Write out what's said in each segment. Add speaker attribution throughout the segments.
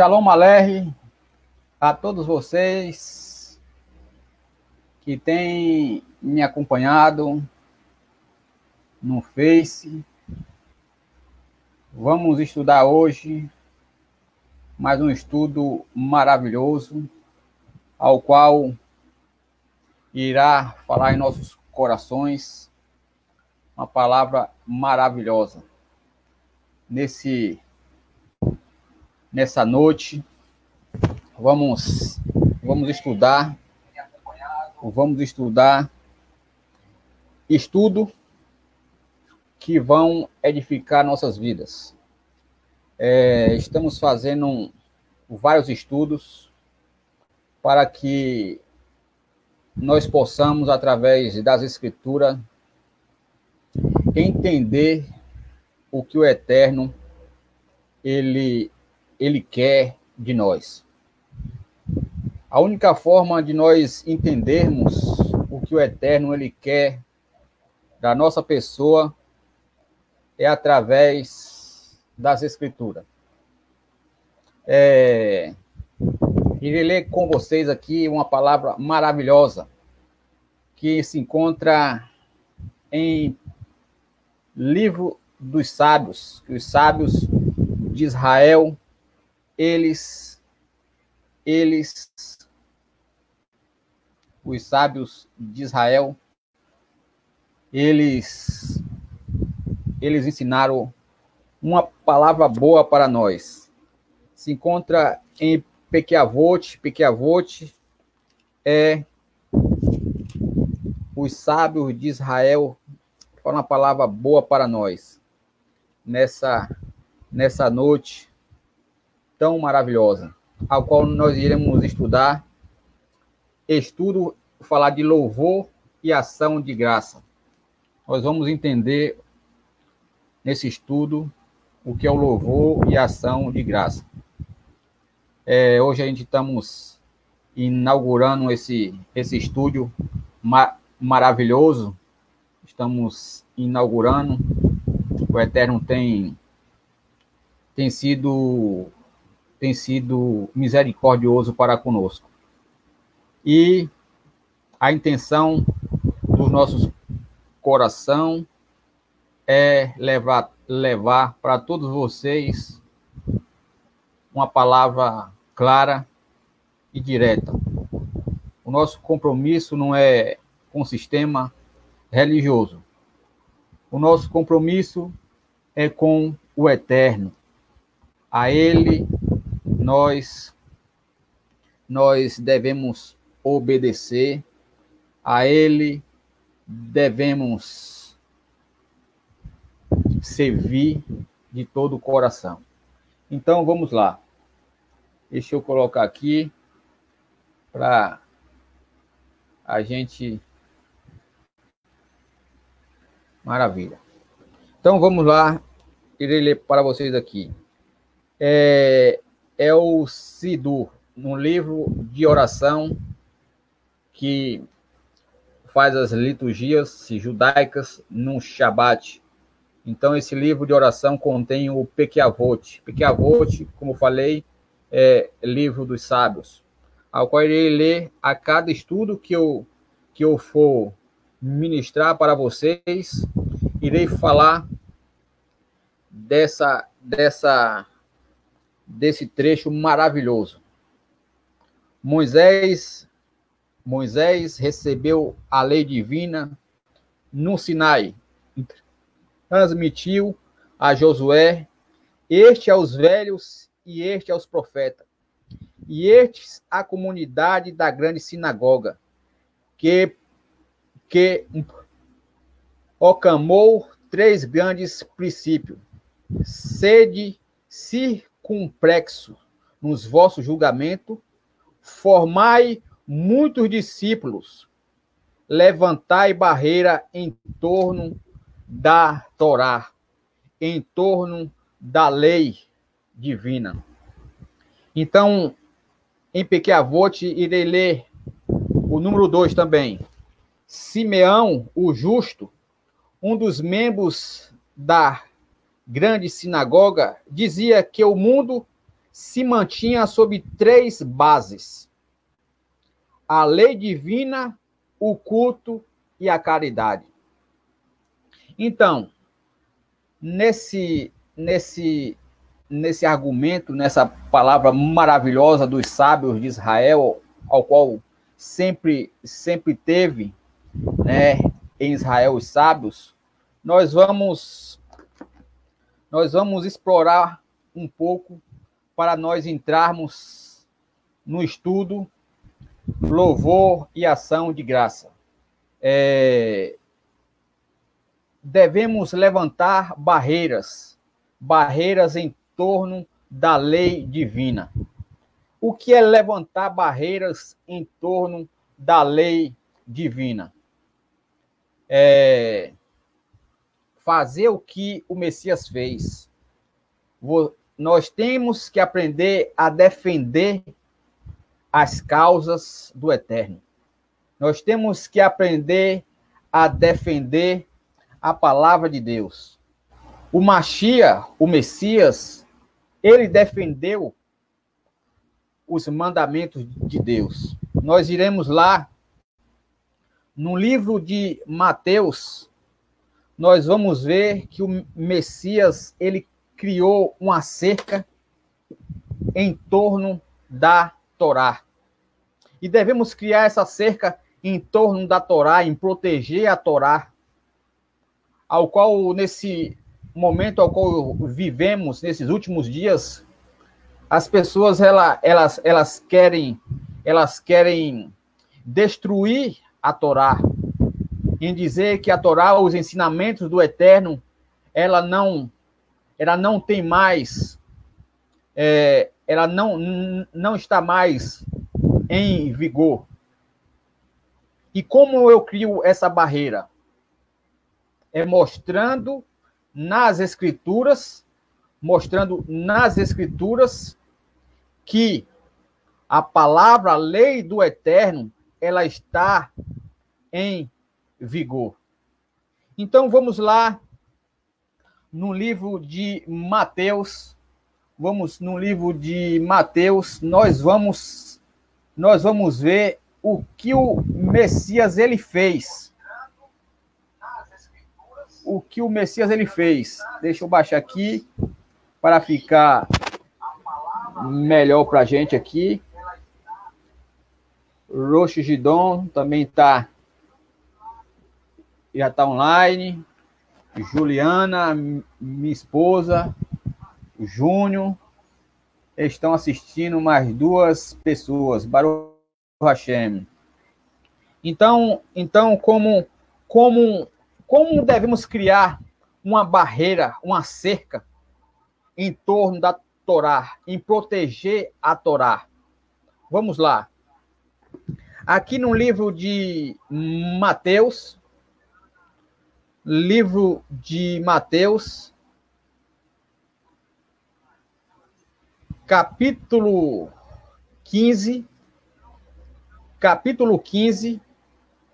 Speaker 1: Shalom Aleichem a todos vocês que têm me acompanhado no Face. Vamos estudar hoje mais um estudo maravilhoso, ao qual irá falar em nossos corações uma palavra maravilhosa. Nessa noite, vamos estudar estudo que vão edificar nossas vidas. Estamos fazendo vários estudos para que nós possamos, através das Escrituras, entender o que o Eterno ele quer de nós. A única forma de nós entendermos o que o Eterno ele quer da nossa pessoa é através das Escrituras. Irei ler com vocês aqui uma palavra maravilhosa que se encontra em Livro dos Sábios, que os sábios de Israel, os sábios de Israel, eles ensinaram uma palavra boa para nós. Se encontra em Pequeavot. Pequeavot é os sábios de Israel, falam uma palavra boa para nós nessa noite tão maravilhosa, ao qual nós iremos estudar. Falar de louvor e ação de graça. Nós vamos entender nesse estudo o que é o louvor e ação de graça. Hoje a gente estamos inaugurando esse estúdio maravilhoso. Estamos inaugurando. O Eterno tem sido misericordioso para conosco. E a intenção dos nossos coração é levar para todos vocês uma palavra clara e direta. O nosso compromisso não é com o sistema religioso. O nosso compromisso é com o Eterno. A Ele nós devemos obedecer, a Ele devemos servir de todo o coração. Então, vamos lá. Deixa eu colocar aqui para a gente... Maravilha. Então, vamos lá. Irei ler para vocês aqui. É o Sidur, um livro de oração que faz as liturgias judaicas no Shabat. Então, esse livro de oração contém o Pequeavot. Pequeavot, como falei, é livro dos sábios, ao qual irei ler a cada estudo que eu for ministrar para vocês. Irei falar desse trecho maravilhoso. Moisés recebeu a lei divina no Sinai, transmitiu a Josué, este aos velhos e este aos profetas, e estes à comunidade da grande sinagoga, que proclamou 3 grandes princípios: sede circunflexo nos vossos julgamentos, formai muitos discípulos, levantai barreira em torno da Torá, em torno da lei divina. Então, em Pequeavot, irei ler o número 2 também. Simeão, o justo, um dos membros da grande sinagoga, dizia que o mundo se mantinha sob três bases: a lei divina, o culto e a caridade. Então, nesse argumento, nessa palavra maravilhosa dos sábios de Israel, ao qual sempre teve, né, em Israel os sábios, nós vamos explorar um pouco para nós entrarmos no estudo louvor e ação de graça. Devemos levantar barreiras em torno da lei divina. O que é levantar barreiras em torno da lei divina? Fazer o que o Messias fez. Nós temos que aprender a defender as causas do Eterno. Nós temos que aprender a defender a palavra de Deus. O Mashiach, o Messias, ele defendeu os mandamentos de Deus. Nós iremos lá no livro de Mateus, nós vamos ver que o Messias, ele criou uma cerca em torno da Torá. E devemos criar essa cerca em torno da Torá, em proteger a Torá, ao qual, nesse momento ao qual vivemos, nesses últimos dias, as pessoas elas querem destruir a Torá, em dizer que a Torá, os ensinamentos do Eterno, ela não tem mais, ela não está mais em vigor. E como eu crio essa barreira? Mostrando nas Escrituras que a palavra, a lei do Eterno, ela está em vigor. Então, vamos lá no livro de Mateus. Nós vamos ver o que o Messias ele fez. O que o Messias ele fez. Deixa eu baixar aqui para ficar melhor para a gente aqui. Roche Gidon também já está online. Juliana, minha esposa, Júnior, estão assistindo mais duas pessoas. Baruch Hashem. Então como devemos criar uma barreira, uma cerca em torno da Torá, em proteger a Torá? Vamos lá. Aqui no livro de Mateus, capítulo 15,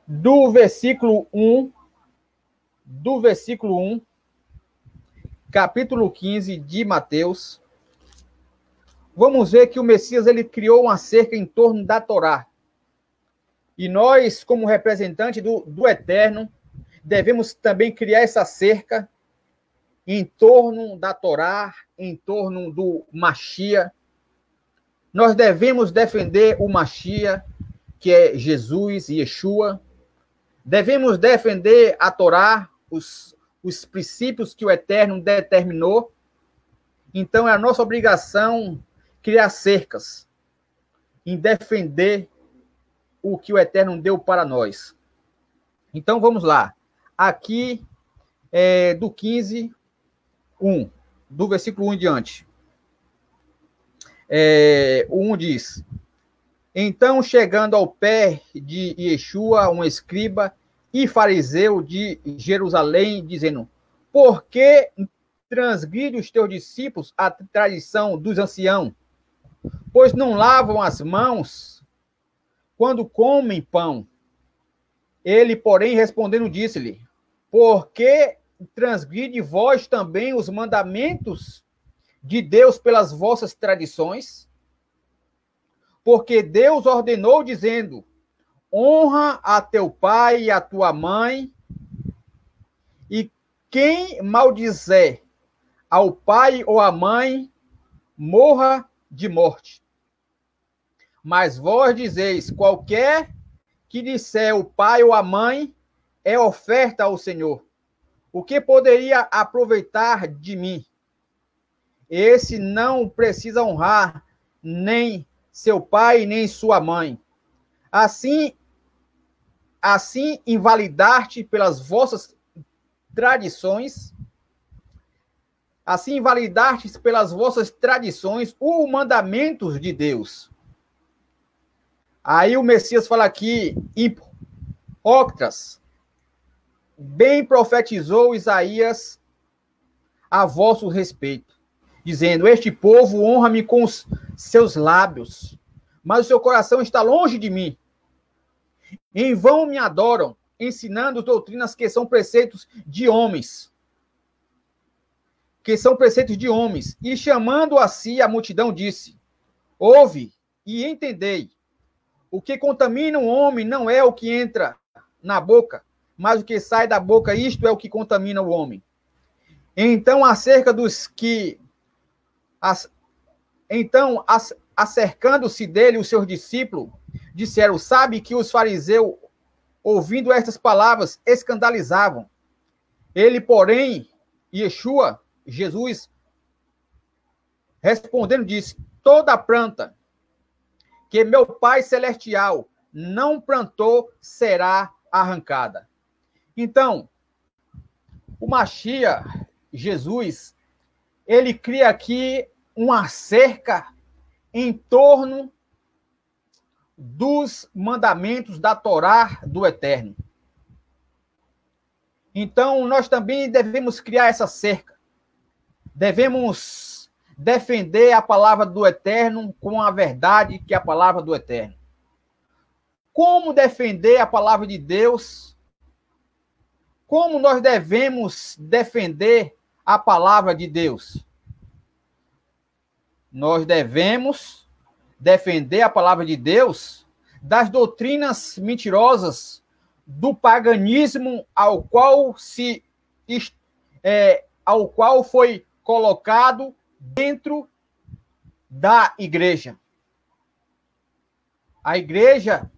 Speaker 1: do versículo 1, capítulo 15 de Mateus, vamos ver que o Messias ele criou uma cerca em torno da Torá. E nós, como representante do Eterno, devemos também criar essa cerca em torno da Torá, em torno do Mashiach. Nós devemos defender o Mashiach, que é Jesus e Yeshua. Devemos defender a Torá, os princípios que o Eterno determinou. Então, é a nossa obrigação criar cercas em defender o que o Eterno deu para nós. Então, vamos lá. Aqui, do 15, 1, do versículo 1 em diante. O 1 diz: Então, chegando ao pé de Yeshua, um escriba e fariseu de Jerusalém, dizendo: Por que transgride os teus discípulos a tradição dos anciãos? Pois não lavam as mãos quando comem pão. Ele, porém, respondendo, disse-lhe: Por que transgride vós também os mandamentos de Deus pelas vossas tradições? Porque Deus ordenou, dizendo: honra a teu pai e a tua mãe, e quem maldizer ao pai ou à mãe, morra de morte. Mas vós dizeis: qualquer que disser o pai ou a mãe é oferta ao Senhor. O que poderia aproveitar de mim? Esse não precisa honrar nem seu pai, nem sua mãe. Assim invalidar-te pelas vossas tradições, assim invalidar-te pelas vossas tradições os mandamentos de Deus. Aí o Messias fala aqui, hipócritas, bem profetizou Isaías a vosso respeito, dizendo: este povo honra-me com os seus lábios, mas o seu coração está longe de mim. Em vão me adoram, ensinando doutrinas que são preceitos de homens. E chamando a si a multidão, disse: ouve e entendei. O que contamina o homem não é o que entra na boca, mas o que sai da boca, isto é o que contamina o homem. Então, acercando-se dele os seus discípulos, disseram: sabe que os fariseus, ouvindo estas palavras, escandalizavam. Ele, porém, Yeshua, Jesus, respondendo, disse: toda planta que meu Pai Celestial não plantou será arrancada. Então, o Mashiach, Jesus, ele cria aqui uma cerca em torno dos mandamentos da Torá do Eterno. Então, nós também devemos criar essa cerca. Devemos defender a palavra do Eterno com a verdade que é a palavra do Eterno. Como defender a palavra de Deus? Como nós devemos defender a palavra de Deus? Nós devemos defender a palavra de Deus das doutrinas mentirosas do paganismo ao qual foi colocado dentro da igreja. A igreja,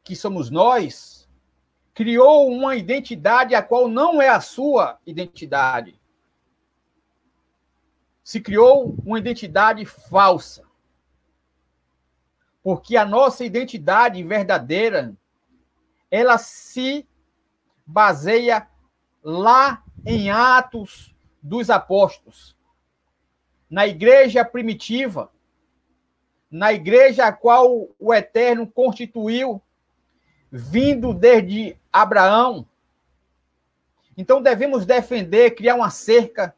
Speaker 1: que somos nós, criou uma identidade a qual não é a sua identidade. Se criou uma identidade falsa. Porque a nossa identidade verdadeira, ela se baseia lá em Atos dos Apóstolos. Na igreja primitiva, na igreja a qual o Eterno constituiu, vindo desde Abraão. Então devemos defender, criar uma cerca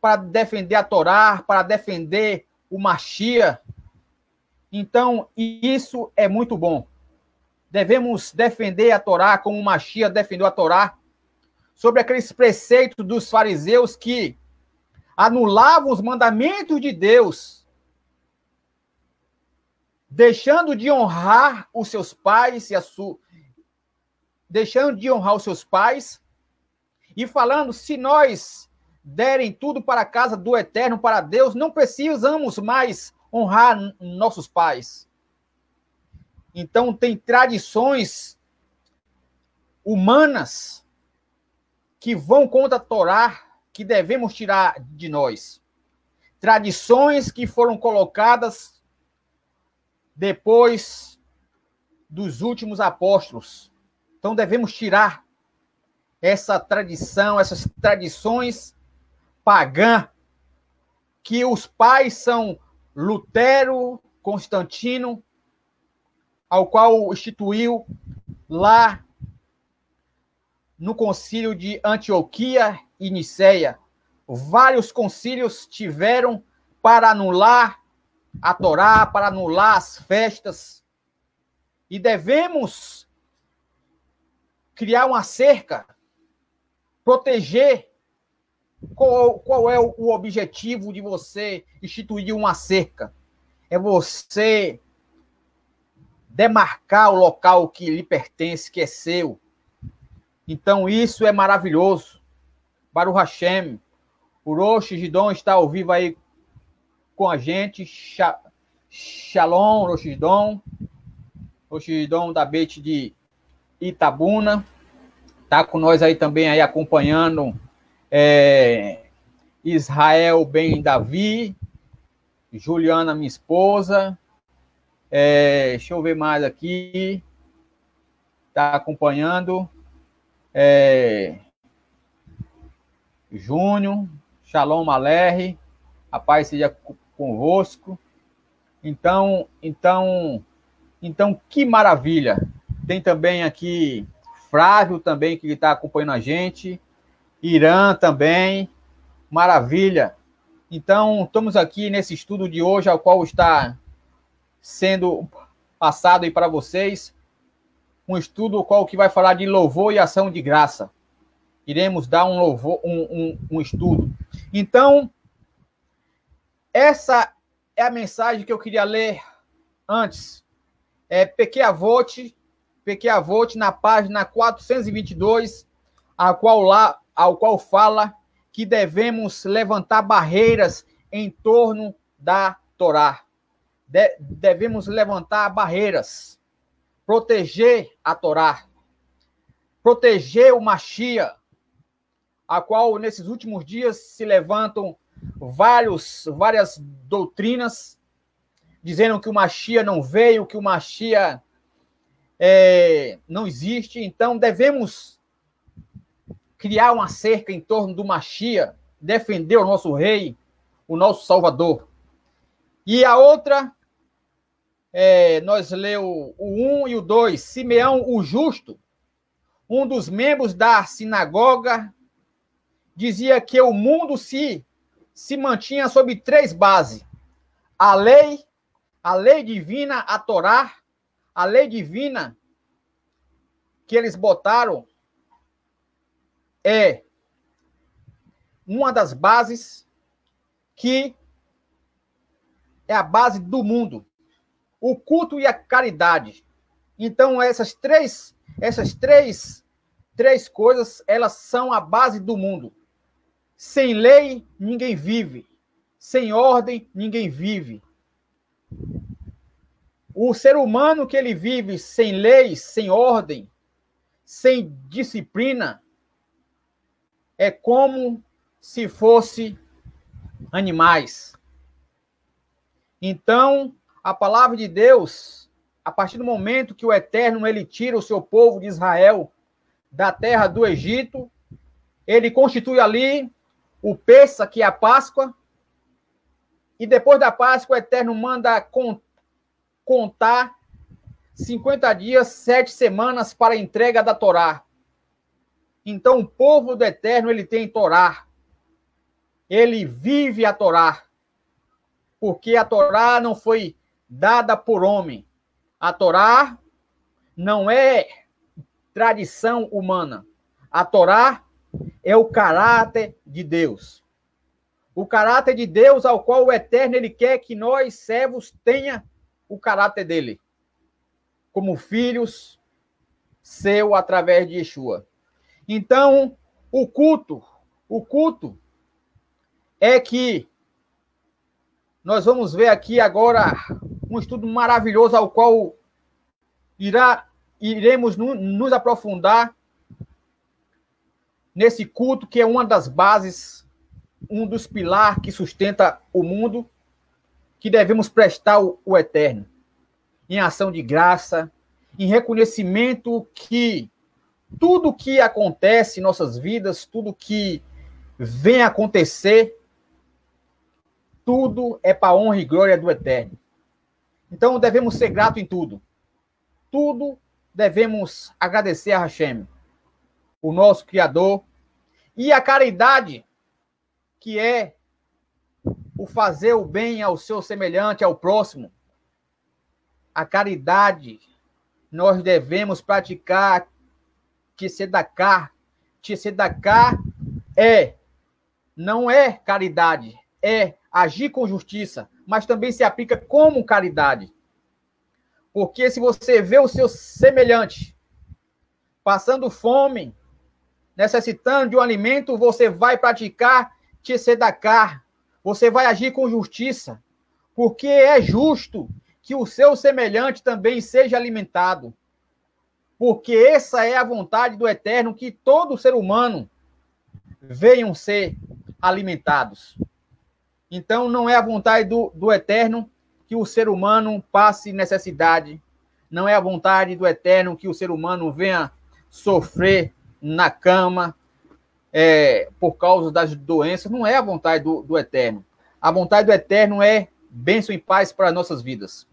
Speaker 1: para defender a Torá, para defender o Mashiach. Então, isso é muito bom. Devemos defender a Torá como o Mashiach defendeu a Torá, sobre aqueles preceitos dos fariseus que anulavam os mandamentos de Deus, deixando de honrar os seus pais deixando de honrar os seus pais e falando: se nós derem tudo para a casa do Eterno, para Deus, não precisamos mais honrar nossos pais. Então, tem tradições humanas que vão contra a Torá, que devemos tirar de nós. Tradições que foram colocadas depois dos últimos apóstolos. Então, devemos tirar essa tradição, essas tradições pagãs, que os pais são Lutero, Constantino, ao qual instituiu lá no concílio de Antioquia e Niceia. Vários concílios tiveram para anular a Torá, para anular as festas. E devemos criar uma cerca, proteger Qual é o objetivo de você instituir uma cerca? É você demarcar o local que lhe pertence, que é seu. Então, isso é maravilhoso. Baruch Hashem, o Rosh Gidon está ao vivo aí com a gente. Shalom, Rosh Gidon da Beit de Itabuna. Está com nós aí também aí acompanhando Israel Ben Davi, Juliana, minha esposa. Deixa eu ver mais aqui. Está acompanhando. Júnior, Shalom Malerre, a paz seja convosco. Então, que maravilha. Tem também aqui Flávio também, que está acompanhando a gente. Irã também. Maravilha. Então, estamos aqui nesse estudo de hoje, ao qual está sendo passado aí para vocês. Um estudo o qual que vai falar de louvor e ação de graça. Iremos dar um louvor, um estudo. Então, essa é a mensagem que eu queria ler antes. Pequei a vote na página 422, ao qual fala que devemos levantar barreiras em torno da Torá. Devemos levantar barreiras, proteger a Torá, proteger o Mashiach, a qual nesses últimos dias se levantam várias doutrinas, dizendo que o Mashiach não veio, que o Mashiach não existe. Então, devemos criar uma cerca em torno do Mashiach, defender o nosso rei, o nosso Salvador. E a outra, nós lemos o 1 e o 2. Simeão, o justo, um dos membros da sinagoga, dizia que o mundo se mantinha sob 3 bases. A lei divina, a Torá, a lei divina que eles botaram é uma das bases que é a base do mundo. O culto e a caridade. Então, essas três coisas, elas são a base do mundo. Sem lei, ninguém vive. Sem ordem, ninguém vive. O ser humano que ele vive sem lei, sem ordem, sem disciplina, é como se fosse animais. Então, a palavra de Deus, a partir do momento que o Eterno ele tira o seu povo de Israel da terra do Egito, ele constitui ali o Pêssach, que é a Páscoa, e depois da Páscoa o Eterno manda contar 50 dias, 7 semanas para a entrega da Torá. Então o povo do Eterno ele tem Torá. Ele vive a Torá. Porque a Torá não foi dada por homem. A Torá não é tradição humana. A Torá é o caráter de Deus. O caráter de Deus ao qual o Eterno ele quer que nós, servos, tenha o caráter dele. Como filhos seu através de Yeshua. Então, o culto é que nós vamos ver aqui agora um estudo maravilhoso ao qual iremos nos aprofundar nesse culto que é uma das bases, um dos pilares que sustenta o mundo, que devemos prestar o Eterno, em ação de graça, em reconhecimento que tudo que acontece em nossas vidas, tudo que vem acontecer, tudo é para a honra e glória do Eterno. Então devemos ser gratos em tudo. Tudo devemos agradecer a Hashem, o nosso Criador, e a caridade, que é o fazer o bem ao seu semelhante, ao próximo. A caridade, nós devemos praticar Tzedakah. Tzedakah é não é caridade, é agir com justiça, mas também se aplica como caridade. Porque se você vê o seu semelhante passando fome, necessitando de um alimento, você vai praticar tzedakah, você vai agir com justiça, porque é justo que o seu semelhante também seja alimentado. Porque essa é a vontade do Eterno, que todo ser humano venham ser alimentados. Então, não é a vontade do Eterno que o ser humano passe necessidade. Não é a vontade do Eterno que o ser humano venha sofrer na cama por causa das doenças. Não é a vontade do Eterno. A vontade do Eterno é bênção e paz para as nossas vidas.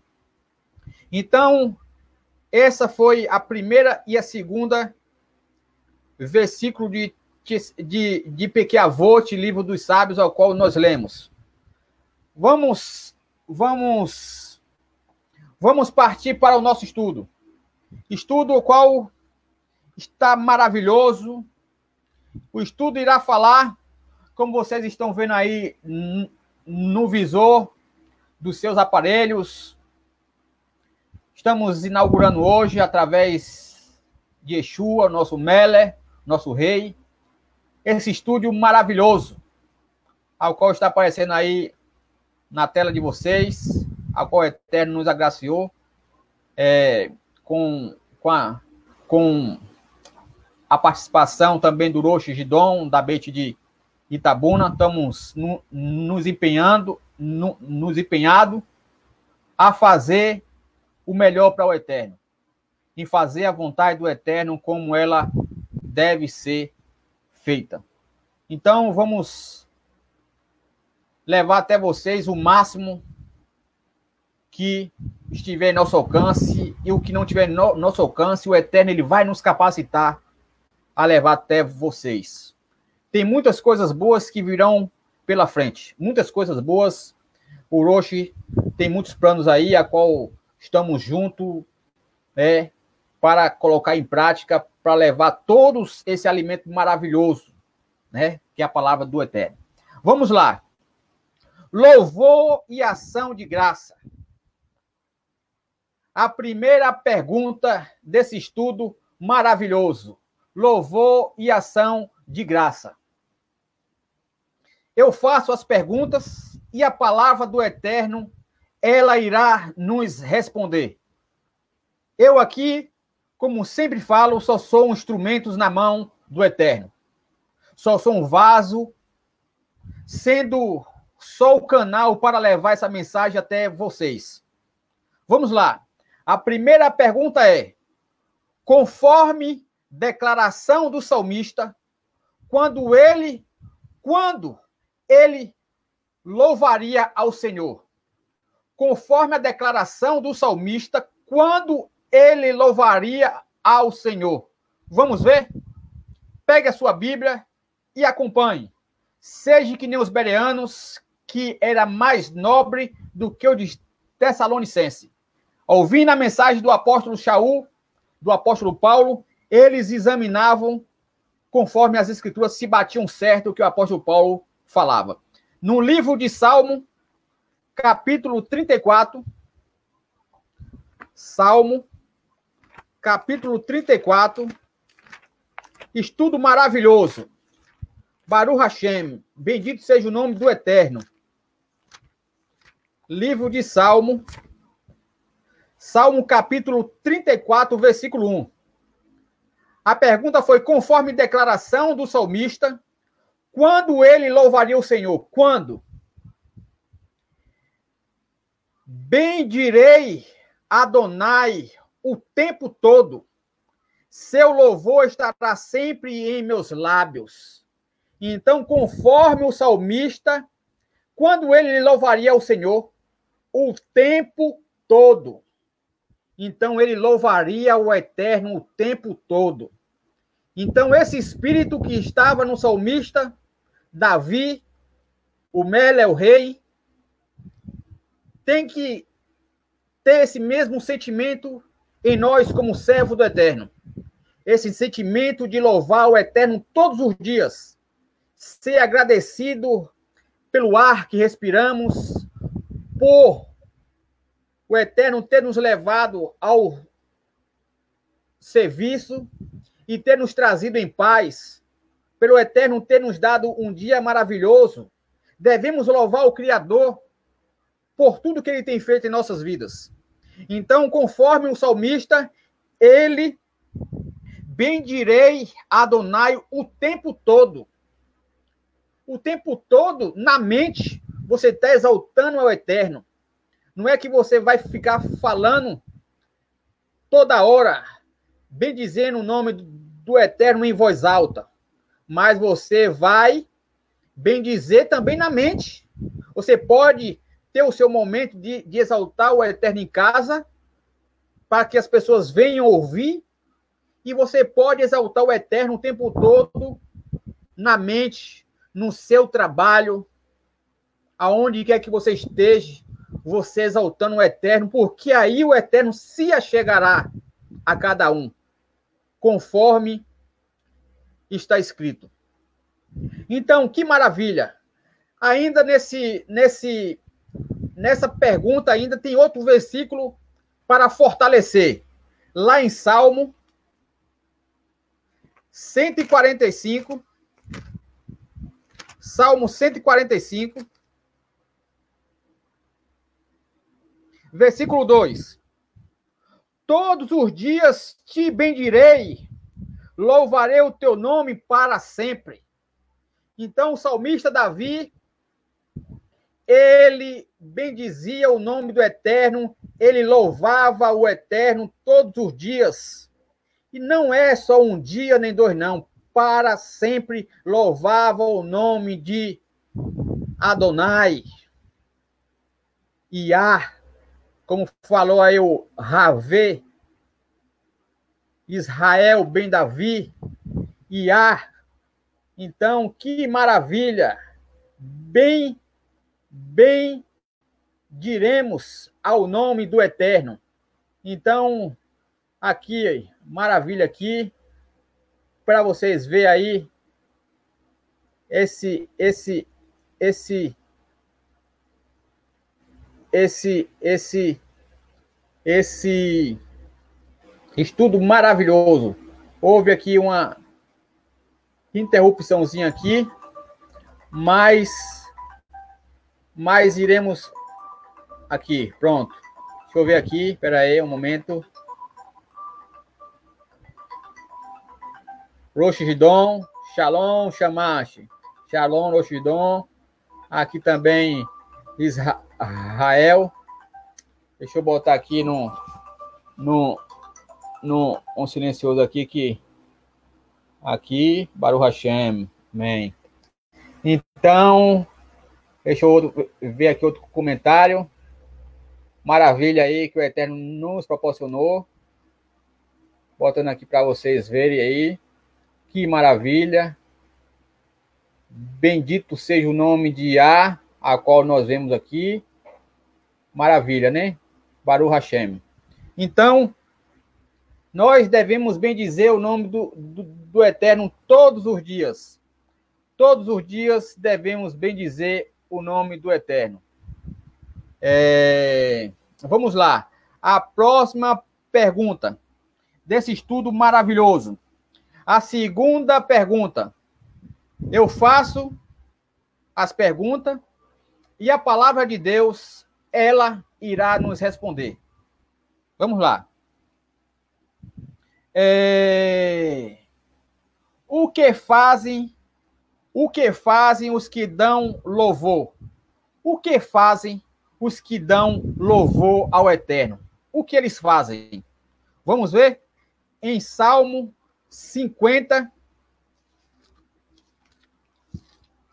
Speaker 1: Então, essa foi a primeira e a segunda versículo de Pirkei Avot, livro dos sábios, ao qual nós lemos. Vamos partir para o nosso estudo. Estudo o qual está maravilhoso. O estudo irá falar, como vocês estão vendo aí no visor dos seus aparelhos. Estamos inaugurando hoje, através de Yeshua, nosso Melech, nosso rei, esse estúdio maravilhoso, ao qual está aparecendo aí na tela de vocês, ao qual o Eterno nos agraciou, com a participação também do Rosh Gidon, da Beit de Itabuna. Estamos nos empenhado a fazer o melhor para o Eterno, em fazer a vontade do Eterno como ela deve ser feita. Então, vamos levar até vocês o máximo que estiver em nosso alcance, e o que não tiver em nosso alcance, o Eterno ele vai nos capacitar a levar até vocês. Tem muitas coisas boas que virão pela frente, muitas coisas boas. O Roshi tem muitos planos aí, a qual estamos juntos para colocar em prática, para levar todos esse alimento maravilhoso, que é a palavra do Eterno. Vamos lá. Louvor e ação de graça. A primeira pergunta desse estudo maravilhoso. Louvor e ação de graça. Eu faço as perguntas e a palavra do Eterno, ela irá nos responder. Eu aqui, como sempre falo, só sou um instrumento na mão do Eterno. Só sou um vaso, sendo só o canal para levar essa mensagem até vocês. Vamos lá. A primeira pergunta é: conforme declaração do salmista, quando ele louvaria ao Senhor? Conforme a declaração do salmista, quando ele louvaria ao Senhor? Vamos ver? Pegue a sua Bíblia e acompanhe. Seja que nem os bereanos, que era mais nobre do que o de Tessalonicense. Ouvindo a mensagem do apóstolo Shaul, do apóstolo Paulo, eles examinavam conforme as escrituras se batiam certo o que o apóstolo Paulo falava. No livro de Salmo, capítulo 34, Salmo, capítulo 34, estudo maravilhoso. Baruch Hashem, bendito seja o nome do Eterno. Livro de Salmo, Salmo capítulo 34, versículo 1. A pergunta foi: conforme declaração do salmista, quando ele louvaria o Senhor? Quando? Bendirei Adonai o tempo todo. Seu louvor estará sempre em meus lábios. Então, conforme o salmista, quando ele louvaria o Senhor? O tempo todo. Então, ele louvaria o Eterno o tempo todo. Então, esse espírito que estava no salmista, Davi, o Melech, o rei, tem que ter esse mesmo sentimento em nós como servo do Eterno. Esse sentimento de louvar o Eterno todos os dias, ser agradecido pelo ar que respiramos, por o Eterno ter nos levado ao serviço e ter nos trazido em paz, pelo Eterno ter nos dado um dia maravilhoso. Devemos louvar o Criador por tudo que ele tem feito em nossas vidas. Então, conforme o salmista, ele bendirei Adonai o tempo todo. O tempo todo, na mente, você está exaltando ao Eterno. Não é que você vai ficar falando toda hora, bendizendo o nome do Eterno em voz alta. Mas você vai bendizer também na mente. Você pode ter o seu momento de exaltar o Eterno em casa, para que as pessoas venham ouvir, e você pode exaltar o Eterno o tempo todo, na mente, no seu trabalho, aonde quer que você esteja, você exaltando o Eterno, porque aí o Eterno se achegará a cada um, conforme está escrito. Então, que maravilha! Ainda nessa pergunta, ainda tem outro versículo para fortalecer. Lá em Salmo 145, Salmo 145, versículo 2. Todos os dias te bendirei, louvarei o teu nome para sempre. Então, o salmista Davi, ele bendizia o nome do Eterno, ele louvava o Eterno todos os dias. E não é só um dia nem dois, não. Para sempre louvava o nome de Adonai. Iá, como falou aí o Ravé, Israel ben Davi, Iá. Então, que maravilha! Bem diremos ao nome do Eterno. Então, aqui, maravilha aqui, para vocês verem aí esse estudo maravilhoso. Houve aqui uma interrupçãozinha aqui, mas iremos aqui, pronto. Deixa eu ver aqui, espera aí um momento. Rosh Hidon, Shalom, Shamash. Shalom, Rosh Hidon. Aqui também Israel. Deixa eu botar aqui no um silencioso aqui que aqui, Baruch Hashem, amém. Então, deixa eu ver aqui outro comentário. Maravilha aí que o Eterno nos proporcionou. Botando aqui para vocês verem aí. Que maravilha. Bendito seja o nome de Yah, a qual nós vemos aqui. Maravilha, né? Baruch Hashem. Então, nós devemos bendizer o nome do Eterno todos os dias. Todos os dias devemos bendizer o nome do Eterno. Vamos lá. A próxima pergunta desse estudo maravilhoso. A segunda pergunta. Eu faço as perguntas e a palavra de Deus, ela irá nos responder. Vamos lá. O que fazem os que dão louvor? O que fazem os que dão louvor ao Eterno? O que eles fazem? Vamos ver? Em Salmo 50.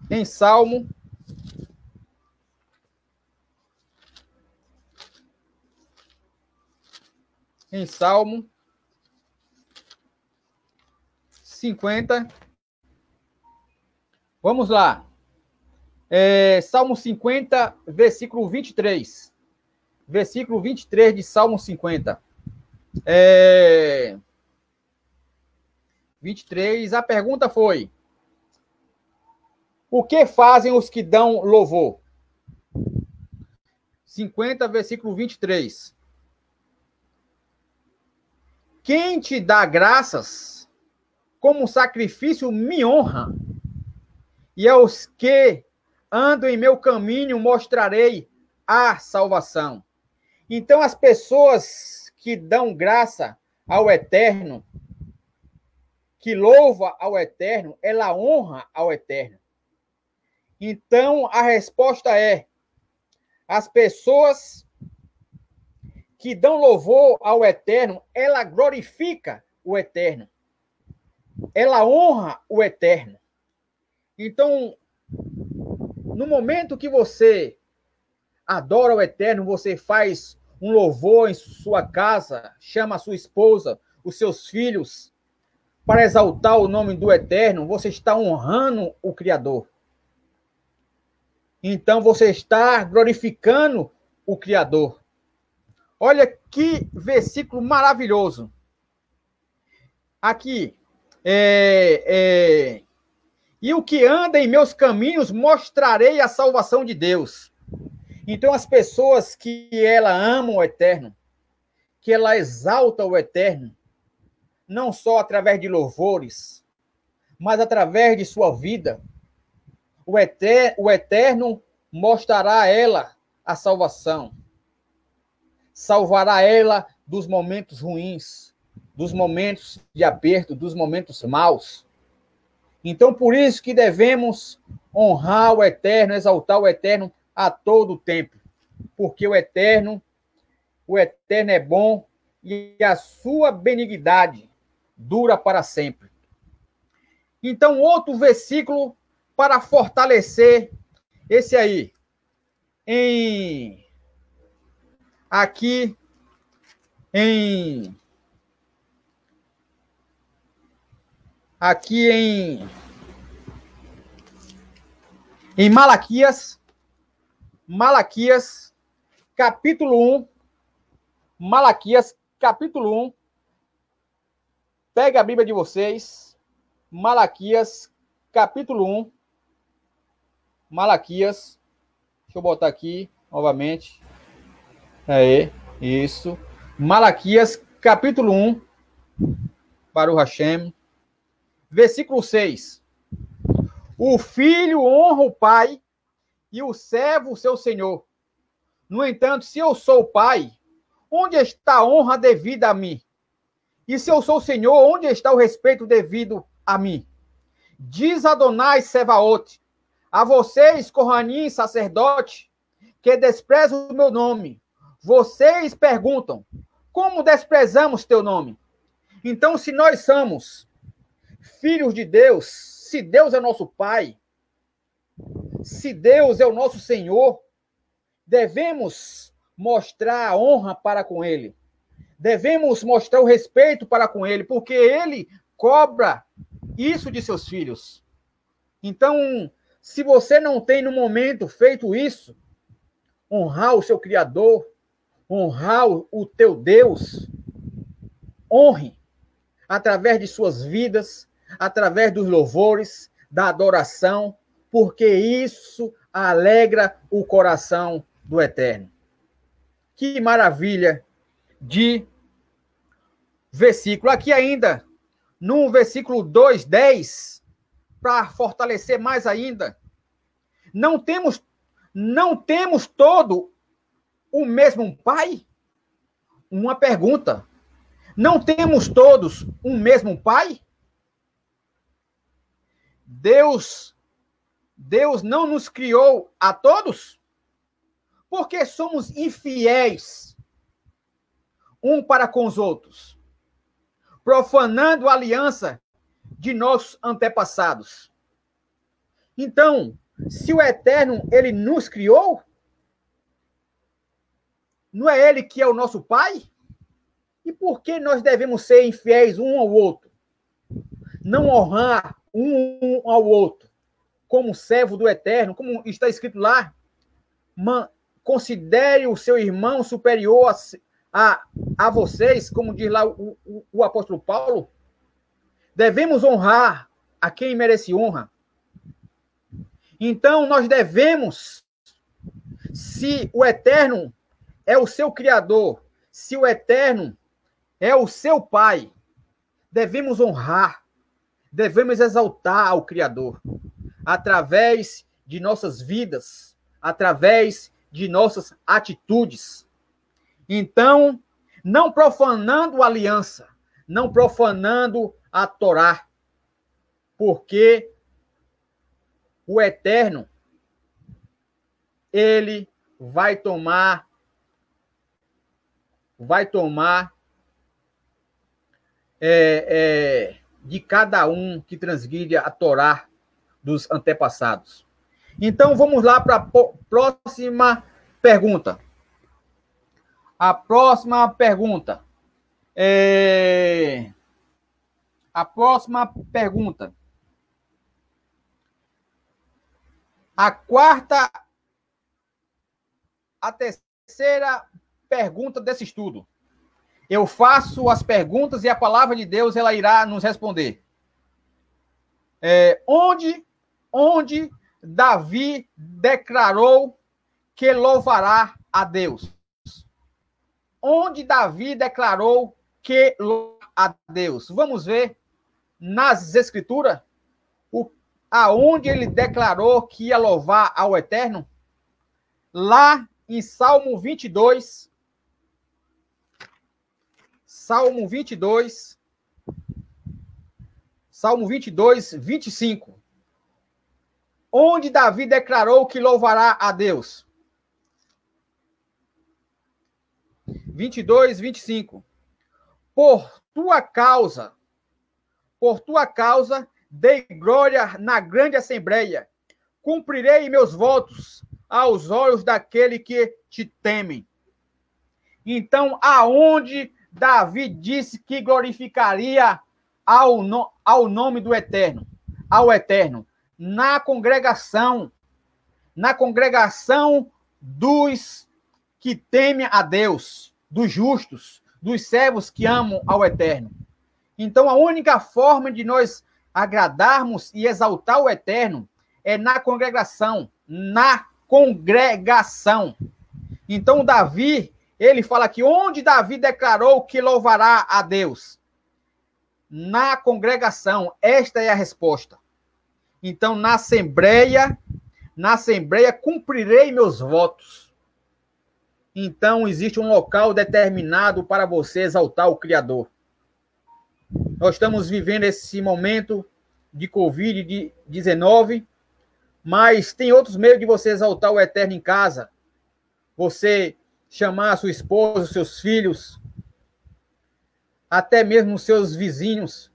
Speaker 1: Em Salmo 50. Vamos lá. Salmo 50, versículo 23. Versículo 23 de Salmo 50. 23, a pergunta foi: O que fazem os que dão louvor? 50, versículo 23. Quem te dá graças, como sacrifício me honra, e aos que andam em meu caminho mostrarei a salvação. Então, as pessoas que dão graça ao Eterno, que louva ao Eterno, ela honra ao Eterno. Então, a resposta é: as pessoas que dão louvor ao Eterno, ela glorifica o Eterno. Ela honra o Eterno. Então, no momento que você adora o Eterno, você faz um louvor em sua casa, chama a sua esposa, os seus filhos, para exaltar o nome do Eterno, você está honrando o Criador. Então, você está glorificando o Criador. Olha que versículo maravilhoso. Aqui, e o que anda em meus caminhos, mostrarei a salvação de Deus. Então, as pessoas que ela amam o Eterno, que ela exalta o Eterno, não só através de louvores, mas através de sua vida, o Eterno mostrará a ela a salvação. Salvará ela dos momentos ruins, dos momentos de aperto, dos momentos maus. Então, por isso que devemos honrar o Eterno, exaltar o Eterno a todo tempo. Porque o Eterno é bom e a sua benignidade dura para sempre. Então, outro versículo para fortalecer esse aí. Aqui em Malaquias, capítulo 1, Malaquias, capítulo 1, pega a Bíblia de vocês, Malaquias, capítulo 1, Malaquias, deixa eu botar aqui novamente, isso, Malaquias, capítulo 1, Baruch Hashem, versículo 6, o filho honra o pai e o servo o seu senhor. No entanto, se eu sou o pai, onde está a honra devida a mim? E se eu sou o senhor, onde está o respeito devido a mim? Diz Adonai Sebaot, a vocês, Kohanim, sacerdote, que desprezam o meu nome. Vocês perguntam, como desprezamos teu nome? Então, se nós somos filhos de Deus, se Deus é nosso Pai, se Deus é o nosso Senhor, devemos mostrar a honra para com Ele. Devemos mostrar o respeito para com Ele, porque Ele cobra isso de seus filhos. Então, se você não tem no momento feito isso, honrar o seu Criador, honrar o teu Deus, honre através de suas vidas, através dos louvores, da adoração, porque isso alegra o coração do Eterno. Que maravilha de versículo. Aqui ainda, no versículo 2:10, para fortalecer mais ainda, não temos todo o mesmo Pai? Uma pergunta. Não temos todos um mesmo Pai? Deus não nos criou a todos? Porque somos infiéis um para com os outros, profanando a aliança de nossos antepassados. Então, se o Eterno, ele nos criou, não é ele que é o nosso Pai? E por que nós devemos ser infiéis um ao outro? Não honrar um ao outro como servo do Eterno, como está escrito lá, considere o seu irmão superior a vocês, como diz lá o apóstolo Paulo. Devemos honrar a quem merece honra. Então, nós devemos, se o Eterno é o seu Criador, se o Eterno é o seu Pai, devemos honrar, devemos exaltar ao Criador, através de nossas vidas, através de nossas atitudes. Então, não profanando a aliança, não profanando a Torá, porque o Eterno, ele vai tomar de cada um que transgride a Torá dos antepassados. Então, vamos lá para a próxima pergunta. A próxima pergunta. A próxima pergunta. A terceira pergunta desse estudo. Eu faço as perguntas e a palavra de Deus ela irá nos responder. Onde Davi declarou que louvará a Deus? Onde Davi declarou que louvará a Deus? Vamos ver nas Escrituras aonde ele declarou que ia louvar ao Eterno? Lá em Salmo 22. Salmo 22, 25. Onde Davi declarou que louvará a Deus. 22, 25. Por tua causa, dei glória na grande assembleia. Cumprirei meus votos aos olhos daquele que te temem. Então, aonde Davi disse que glorificaria ao nome do Eterno, ao Eterno? Na congregação dos que temem a Deus, dos justos, dos servos que amam ao Eterno. Então, a única forma de nós agradarmos e exaltar o Eterno é na congregação, Então, Davi, ele fala que onde Davi declarou que louvará a Deus? Na congregação. Esta é a resposta. Então, na assembleia cumprirei meus votos. Então, existe um local determinado para você exaltar o Criador. Nós estamos vivendo esse momento de Covid-19, mas tem outros meios de você exaltar o Eterno em casa. Você chamar a sua esposa, seus filhos, até mesmo seus vizinhos,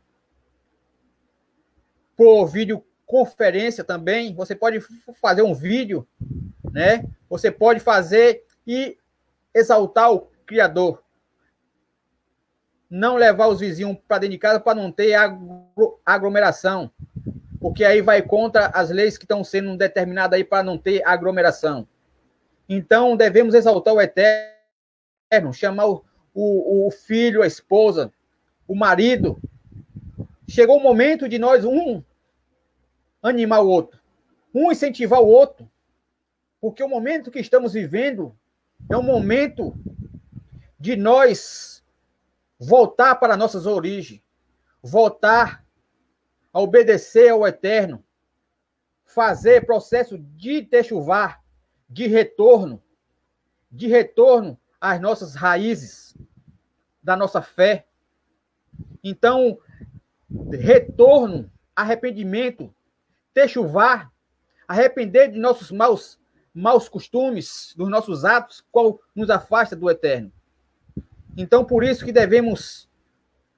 Speaker 1: por videoconferência também. Você pode fazer um vídeo, né? Você pode fazer e exaltar o Criador. Não levar os vizinhos para dentro de casa para não ter aglomeração, porque aí vai contra as leis que estão sendo determinadas aí para não ter aglomeração. Então, devemos exaltar o Eterno, chamar o filho, a esposa, o marido. Chegou o momento de nós, animar o outro, incentivar o outro, porque o momento que estamos vivendo é um momento de nós voltar para nossas origens, voltar a obedecer ao Eterno, fazer processo de techuvá, de retorno às nossas raízes da nossa fé. Então, retorno, arrependimento, techuvá, arrepender de nossos maus costumes, dos nossos atos, qual nos afasta do Eterno. Então, por isso que devemos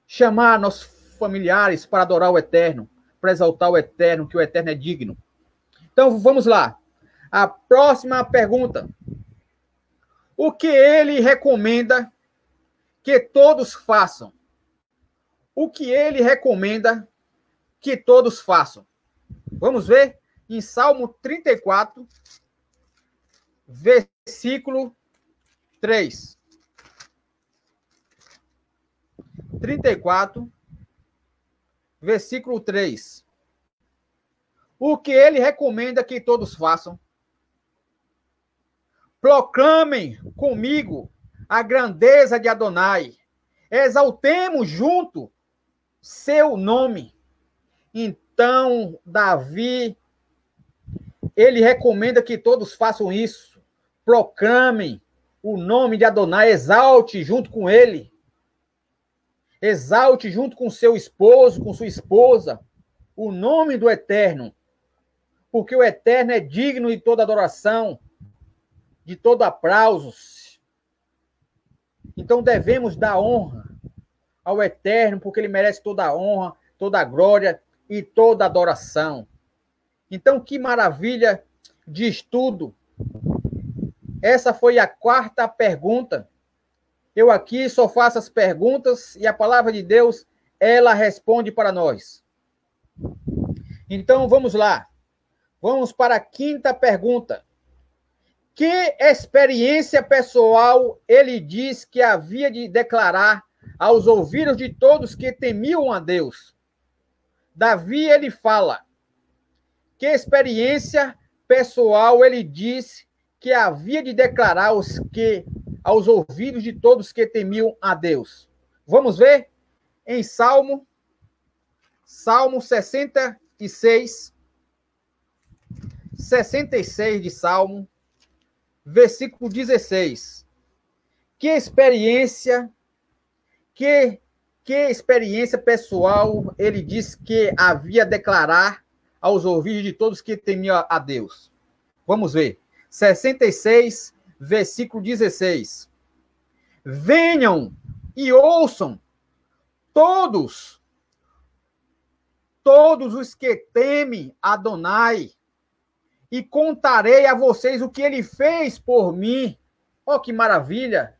Speaker 1: chamar nossos familiares para adorar o Eterno, para exaltar o Eterno, que o Eterno é digno. Então, vamos lá. A próxima pergunta. O que ele recomenda que todos façam? O que ele recomenda que todos façam? Vamos ver em Salmo 34, versículo 3. 34, versículo 3. o que ele recomenda que todos façam. Proclamem comigo a grandeza de Adonai. Exaltemos junto seu nome. Então, Davi, ele recomenda que todos façam isso. Proclamem o nome de Adonai, exalte junto com ele. Exalte junto com seu esposo, com sua esposa, o nome do Eterno. Porque o Eterno é digno de toda adoração, de todo aplauso. Então devemos dar honra ao Eterno, porque ele merece toda a honra, toda a glória e toda a adoração. Então, que maravilha de estudo. Essa foi a 4ª pergunta. Eu aqui só faço as perguntas e a palavra de Deus, ela responde para nós. Então, vamos lá. Vamos para a 5ª pergunta. Que experiência pessoal ele diz que havia de declarar aos ouvidos de todos que temiam a Deus? Davi, ele fala. Que experiência pessoal ele diz que havia de declarar aos ouvidos de todos que temiam a Deus? Vamos ver em Salmo 66 de Salmo, versículo 16. Que experiência pessoal ele diz que havia de declarar aos ouvidos de todos que temiam a Deus? Vamos ver. 66, versículo 16. Venham e ouçam todos os que temem Adonai, e contarei a vocês o que ele fez por mim. Oh, que maravilha!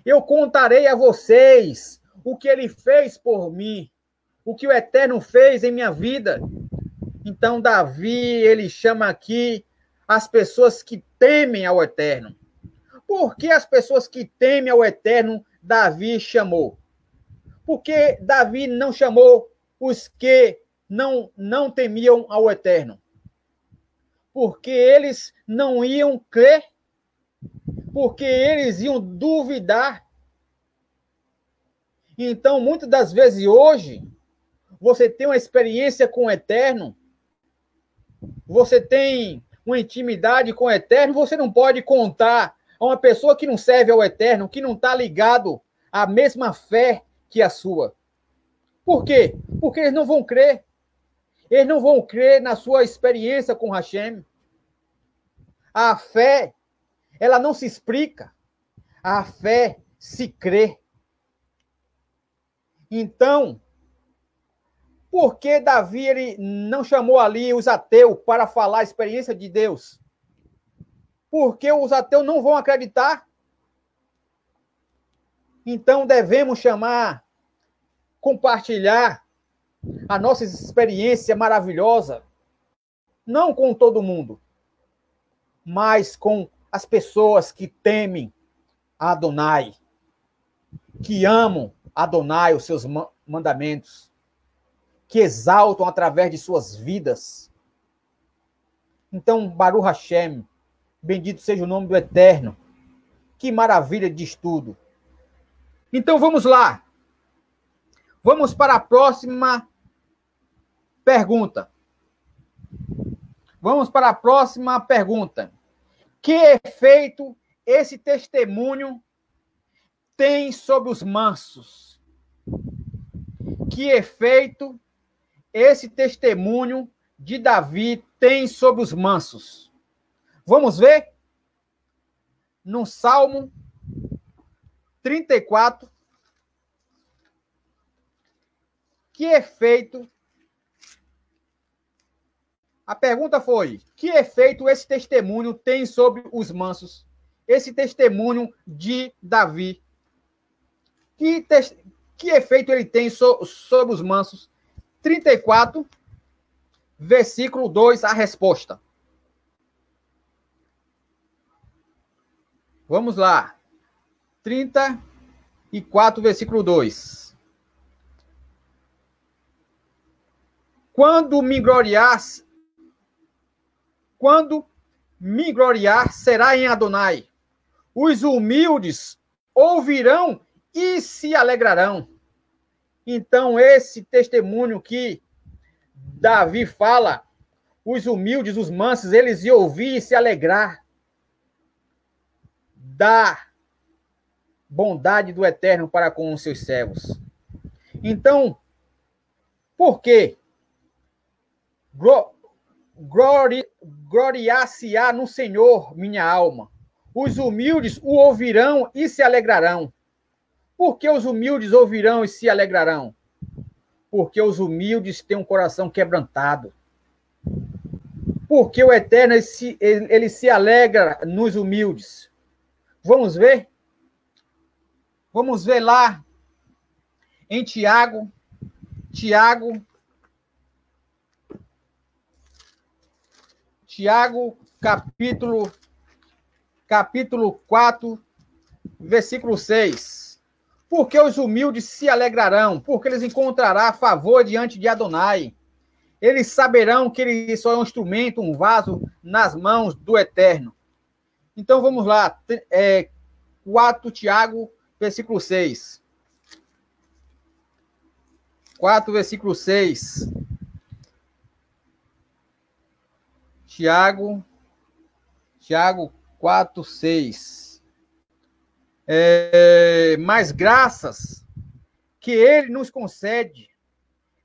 Speaker 1: Eu contarei a vocês o que ele fez por mim, o que o Eterno fez em minha vida. Então, Davi, ele chama aqui as pessoas que temem ao Eterno. Por que as pessoas que temem ao Eterno, Davi chamou? Por que Davi não chamou os que não temiam ao Eterno? Porque eles não iam crer, porque eles iam duvidar. Então, muitas das vezes hoje, você tem uma experiência com o Eterno, você tem uma intimidade com o Eterno, você não pode contar a uma pessoa que não serve ao Eterno, que não está ligado à mesma fé que a sua. Por quê? Porque eles não vão crer. Eles não vão crer na sua experiência com Hashem. A fé, ela não se explica. A fé se crê. Então, por que Davi ele não chamou ali os ateus para falar a experiência de Deus? Porque os ateus não vão acreditar. Então, devemos compartilhar a nossa experiência maravilhosa, não com todo mundo, mas com as pessoas que temem Adonai, que amam Adonai, os seus mandamentos, que exaltam através de suas vidas. Então, Baruch Hashem, bendito seja o nome do Eterno. Que maravilha de estudo. Então, vamos lá. Vamos para a próxima pergunta. Vamos para a próxima pergunta. Que efeito esse testemunho tem sobre os mansos? Que efeito esse testemunho de Davi tem sobre os mansos? Vamos ver? No Salmo 34. Que efeito... A pergunta foi: que efeito esse testemunho tem sobre os mansos? Esse testemunho de Davi. Que efeito ele tem sobre os mansos? 34, versículo 2, a resposta. Vamos lá. 34, versículo 2. Quando me gloriasse quando me gloriar, será em Adonai. Os humildes ouvirão e se alegrarão. Então, esse testemunho que Davi fala, os humildes, os mansos, eles iam ouvir e se alegrar da bondade do Eterno para com os seus servos. Então, por quê? Gloriar-se-á no Senhor, minha alma. Os humildes o ouvirão e se alegrarão. Por que os humildes ouvirão e se alegrarão? Porque os humildes têm um coração quebrantado. Porque o Eterno ele se alegra nos humildes. Vamos ver? Vamos ver lá em Tiago, capítulo 4, versículo 6. Porque os humildes se alegrarão, porque eles encontrarão favor diante de Adonai. Eles saberão que ele só é um instrumento, um vaso nas mãos do Eterno. Então vamos lá, 4 Tiago, versículo 6. 4, versículo 6. Tiago 4, 6. Mas graças que ele nos concede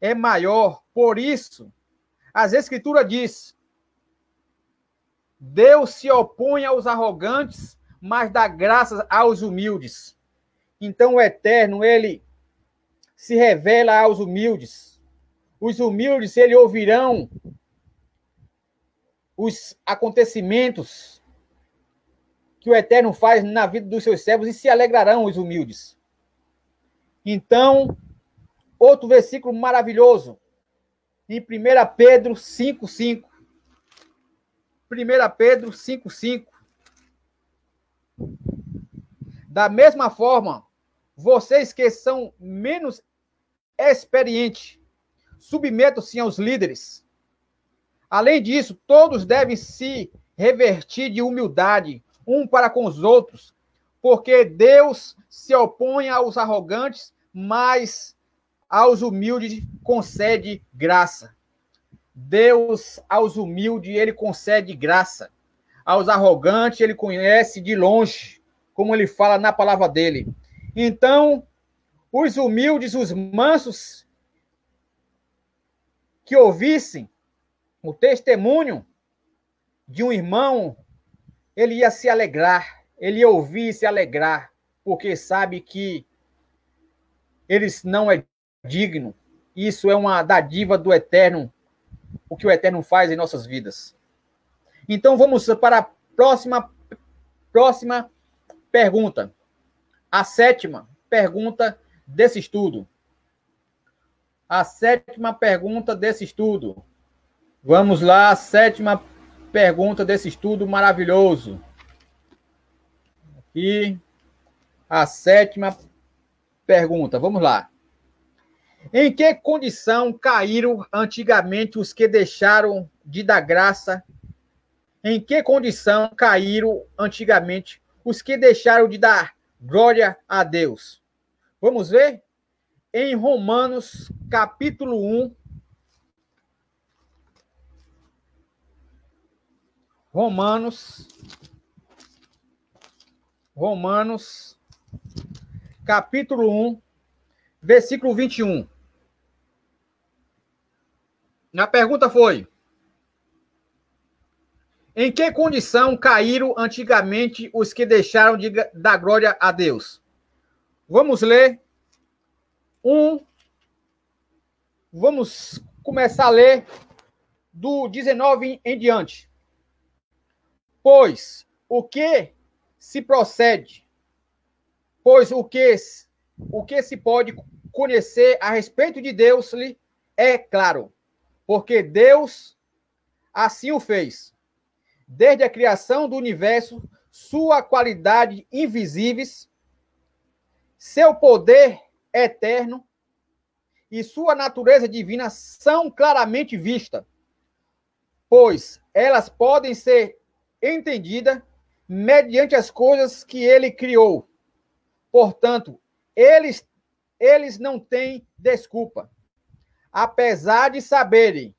Speaker 1: é maior. Por isso, as Escrituras diz: Deus se opõe aos arrogantes, mas dá graças aos humildes. Então o Eterno, ele se revela aos humildes. Os humildes, eles ouvirão os acontecimentos que o Eterno faz na vida dos seus servos e se alegrarão os humildes. Então, outro versículo maravilhoso, em 1 Pedro 5,5. 1 Pedro 5,5. Da mesma forma, vocês que são menos experientes, submetam-se aos líderes. Além disso, todos devem se revertir de humildade, um para com os outros, porque Deus se opõe aos arrogantes, mas aos humildes concede graça. Deus, aos humildes, ele concede graça. Aos arrogantes, ele conhece de longe, como ele fala na palavra dele. Então, os humildes, os mansos, que ouvissem o testemunho de um irmão, ele ia se alegrar, ele ia ouvir e se alegrar, porque sabe que eles não é digno. Isso é uma dádiva do Eterno, o que o Eterno faz em nossas vidas. Então vamos para a próxima pergunta. A 7ª pergunta desse estudo. A 7ª pergunta desse estudo. Vamos lá, a 7ª pergunta desse estudo maravilhoso. Aqui, a 7ª pergunta. Vamos lá. Em que condição caíram antigamente os que deixaram de dar graça? Em que condição caíram antigamente os que deixaram de dar glória a Deus? Vamos ver? Em Romanos, capítulo 1. Romanos, capítulo 1, versículo 21. A pergunta foi: em que condição caíram antigamente os que deixaram de dar glória a Deus? Vamos ler vamos começar a ler do 19 em diante. Pois o que se procede? Pois o que se pode conhecer a respeito de Deus lhe é claro, porque Deus assim o fez. Desde a criação do universo, sua qualidade invisíveis, seu poder eterno e sua natureza divina são claramente vistas, pois elas podem ser entendidas mediante as coisas que ele criou. Portanto, eles não têm desculpa. Apesar de saberem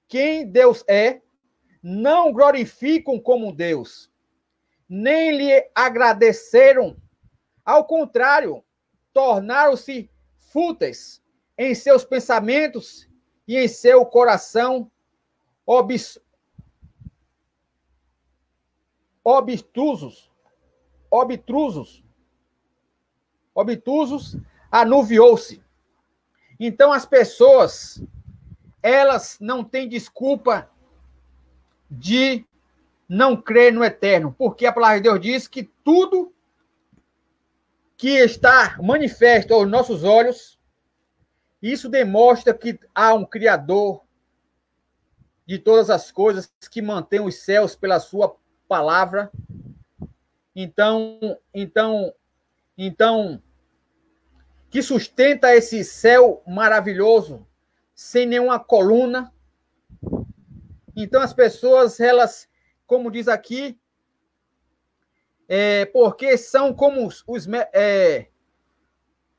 Speaker 1: quem Deus é, não glorificam como Deus, nem lhe agradeceram. Ao contrário, tornaram-se fúteis em seus pensamentos e em seu coração obtusos, anuviou-se. Então as pessoas, elas não têm desculpa de não crer no eterno, porque a palavra de Deus diz que tudo que está manifesto aos nossos olhos, isso demonstra que há um Criador de todas as coisas que mantém os céus pela sua palavra. Então, que sustenta esse céu maravilhoso, sem nenhuma coluna. Então, as pessoas, elas, como diz aqui, porque são como os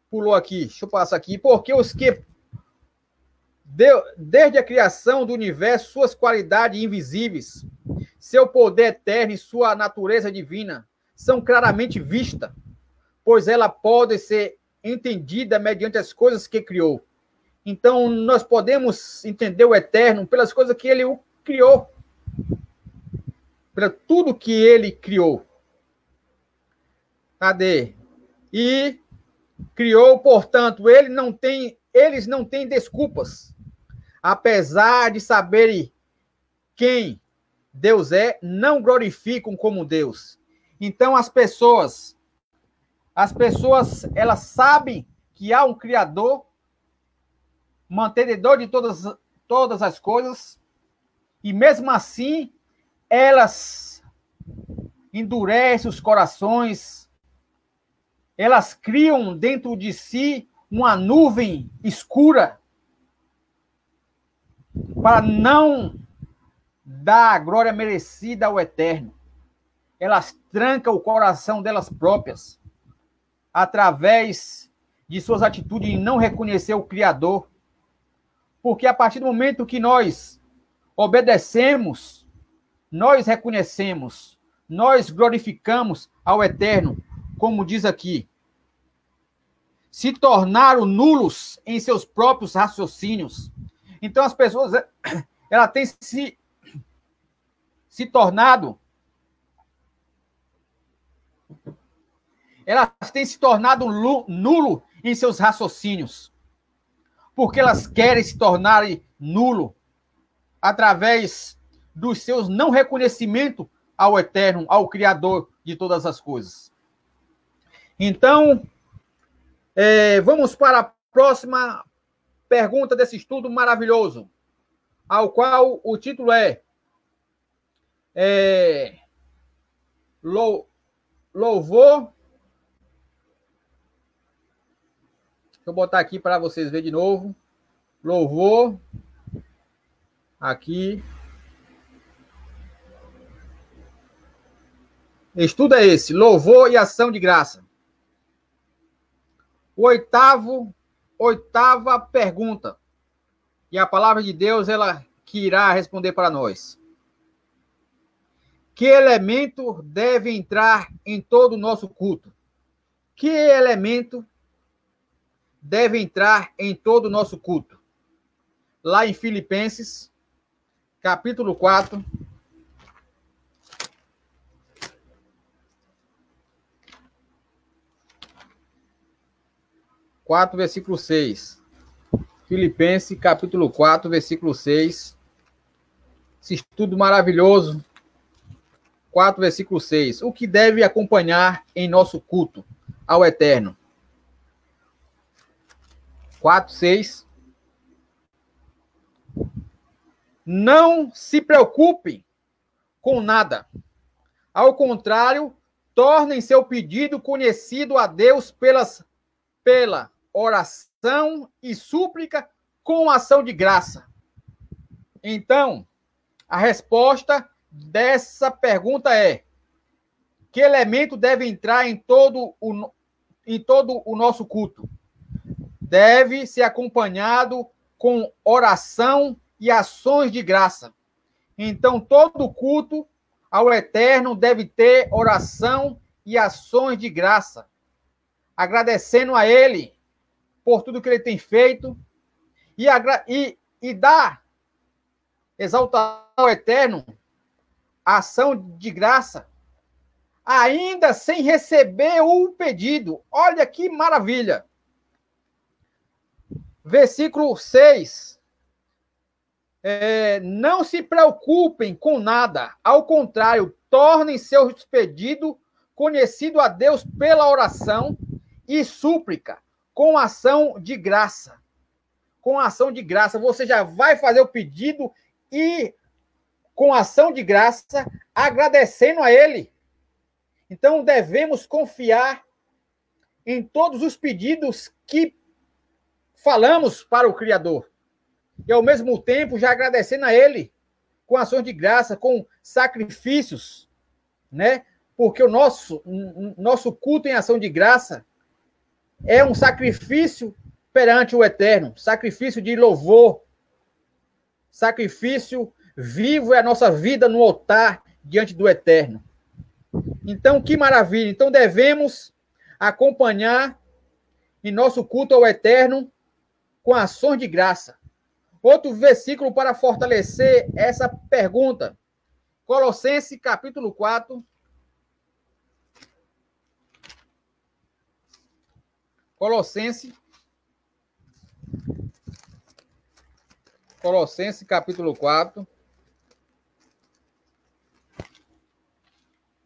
Speaker 1: pulou aqui, deixa eu passar aqui, porque os que desde a criação do universo, suas qualidades invisíveis, seu poder eterno e sua natureza divina são claramente vistas, pois ela pode ser entendida mediante as coisas que criou. Então, nós podemos entender o eterno pelas coisas que ele criou, pelo tudo que ele criou. Cadê? E criou, portanto, eles não têm desculpas. Apesar de saberem quem Deus é, não glorificam como Deus. Então, as pessoas, elas sabem que há um Criador, mantenedor de todas as coisas, e mesmo assim, elas endurecem os corações, elas criam dentro de si uma nuvem escura para não dar a glória merecida ao eterno. Elas trancam o coração delas próprias através de suas atitudes de não reconhecer o Criador. Porque a partir do momento que nós obedecemos, nós reconhecemos, nós glorificamos ao eterno, como diz aqui, se tornaram nulos em seus próprios raciocínios. Então as pessoas, ela tem se tornado, elas têm se tornado nulo em seus raciocínios, porque elas querem se tornar nulo através dos seus não reconhecimento ao eterno, ao Criador de todas as coisas. Então, vamos para a próxima pergunta desse estudo maravilhoso, ao qual o título é Louvor. Deixa eu botar aqui para vocês verem de novo. Louvor. Aqui. Estudo é esse, louvor e ação de graça. Oitava pergunta. E a palavra de Deus, ela que irá responder para nós. Que elemento deve entrar em todo o nosso culto? Que elemento deve entrar em todo o nosso culto? Lá em Filipenses, capítulo 4. Versículo 6. Filipenses, capítulo 4, versículo 6. Esse estudo maravilhoso. 4, versículo 6. O que deve acompanhar em nosso culto ao eterno? 4, 6. Não se preocupem com nada. Ao contrário, tornem seu pedido conhecido a Deus pela oração e súplica com ação de graça. Então, A resposta dessa pergunta é: que elemento deve entrar em todo o nosso culto? Deve ser acompanhado com oração e ações de graça. Então, todo culto ao Eterno deve ter oração e ações de graça, agradecendo a Ele por tudo que Ele tem feito e dar exaltação ao Eterno, ação de graça, ainda sem receber o pedido. Olha que maravilha! Versículo 6. Não se preocupem com nada, ao contrário, tornem seus pedidos conhecido a Deus pela oração e súplica, com ação de graça. Com ação de graça, você já vai fazer o pedido e com ação de graça, agradecendo a Ele. Então, devemos confiar em todos os pedidos que falamos para o Criador. E, ao mesmo tempo, já agradecendo a Ele com ações de graça, com sacrifícios, né? Porque o nosso culto em ação de graça é um sacrifício perante o Eterno, sacrifício de louvor, sacrifício vivo é a nossa vida no altar diante do Eterno. Então, que maravilha! Então, devemos acompanhar em nosso culto ao Eterno com ações de graça. Outro versículo para fortalecer essa pergunta. Colossenses, capítulo 4. Colossenses, capítulo 4.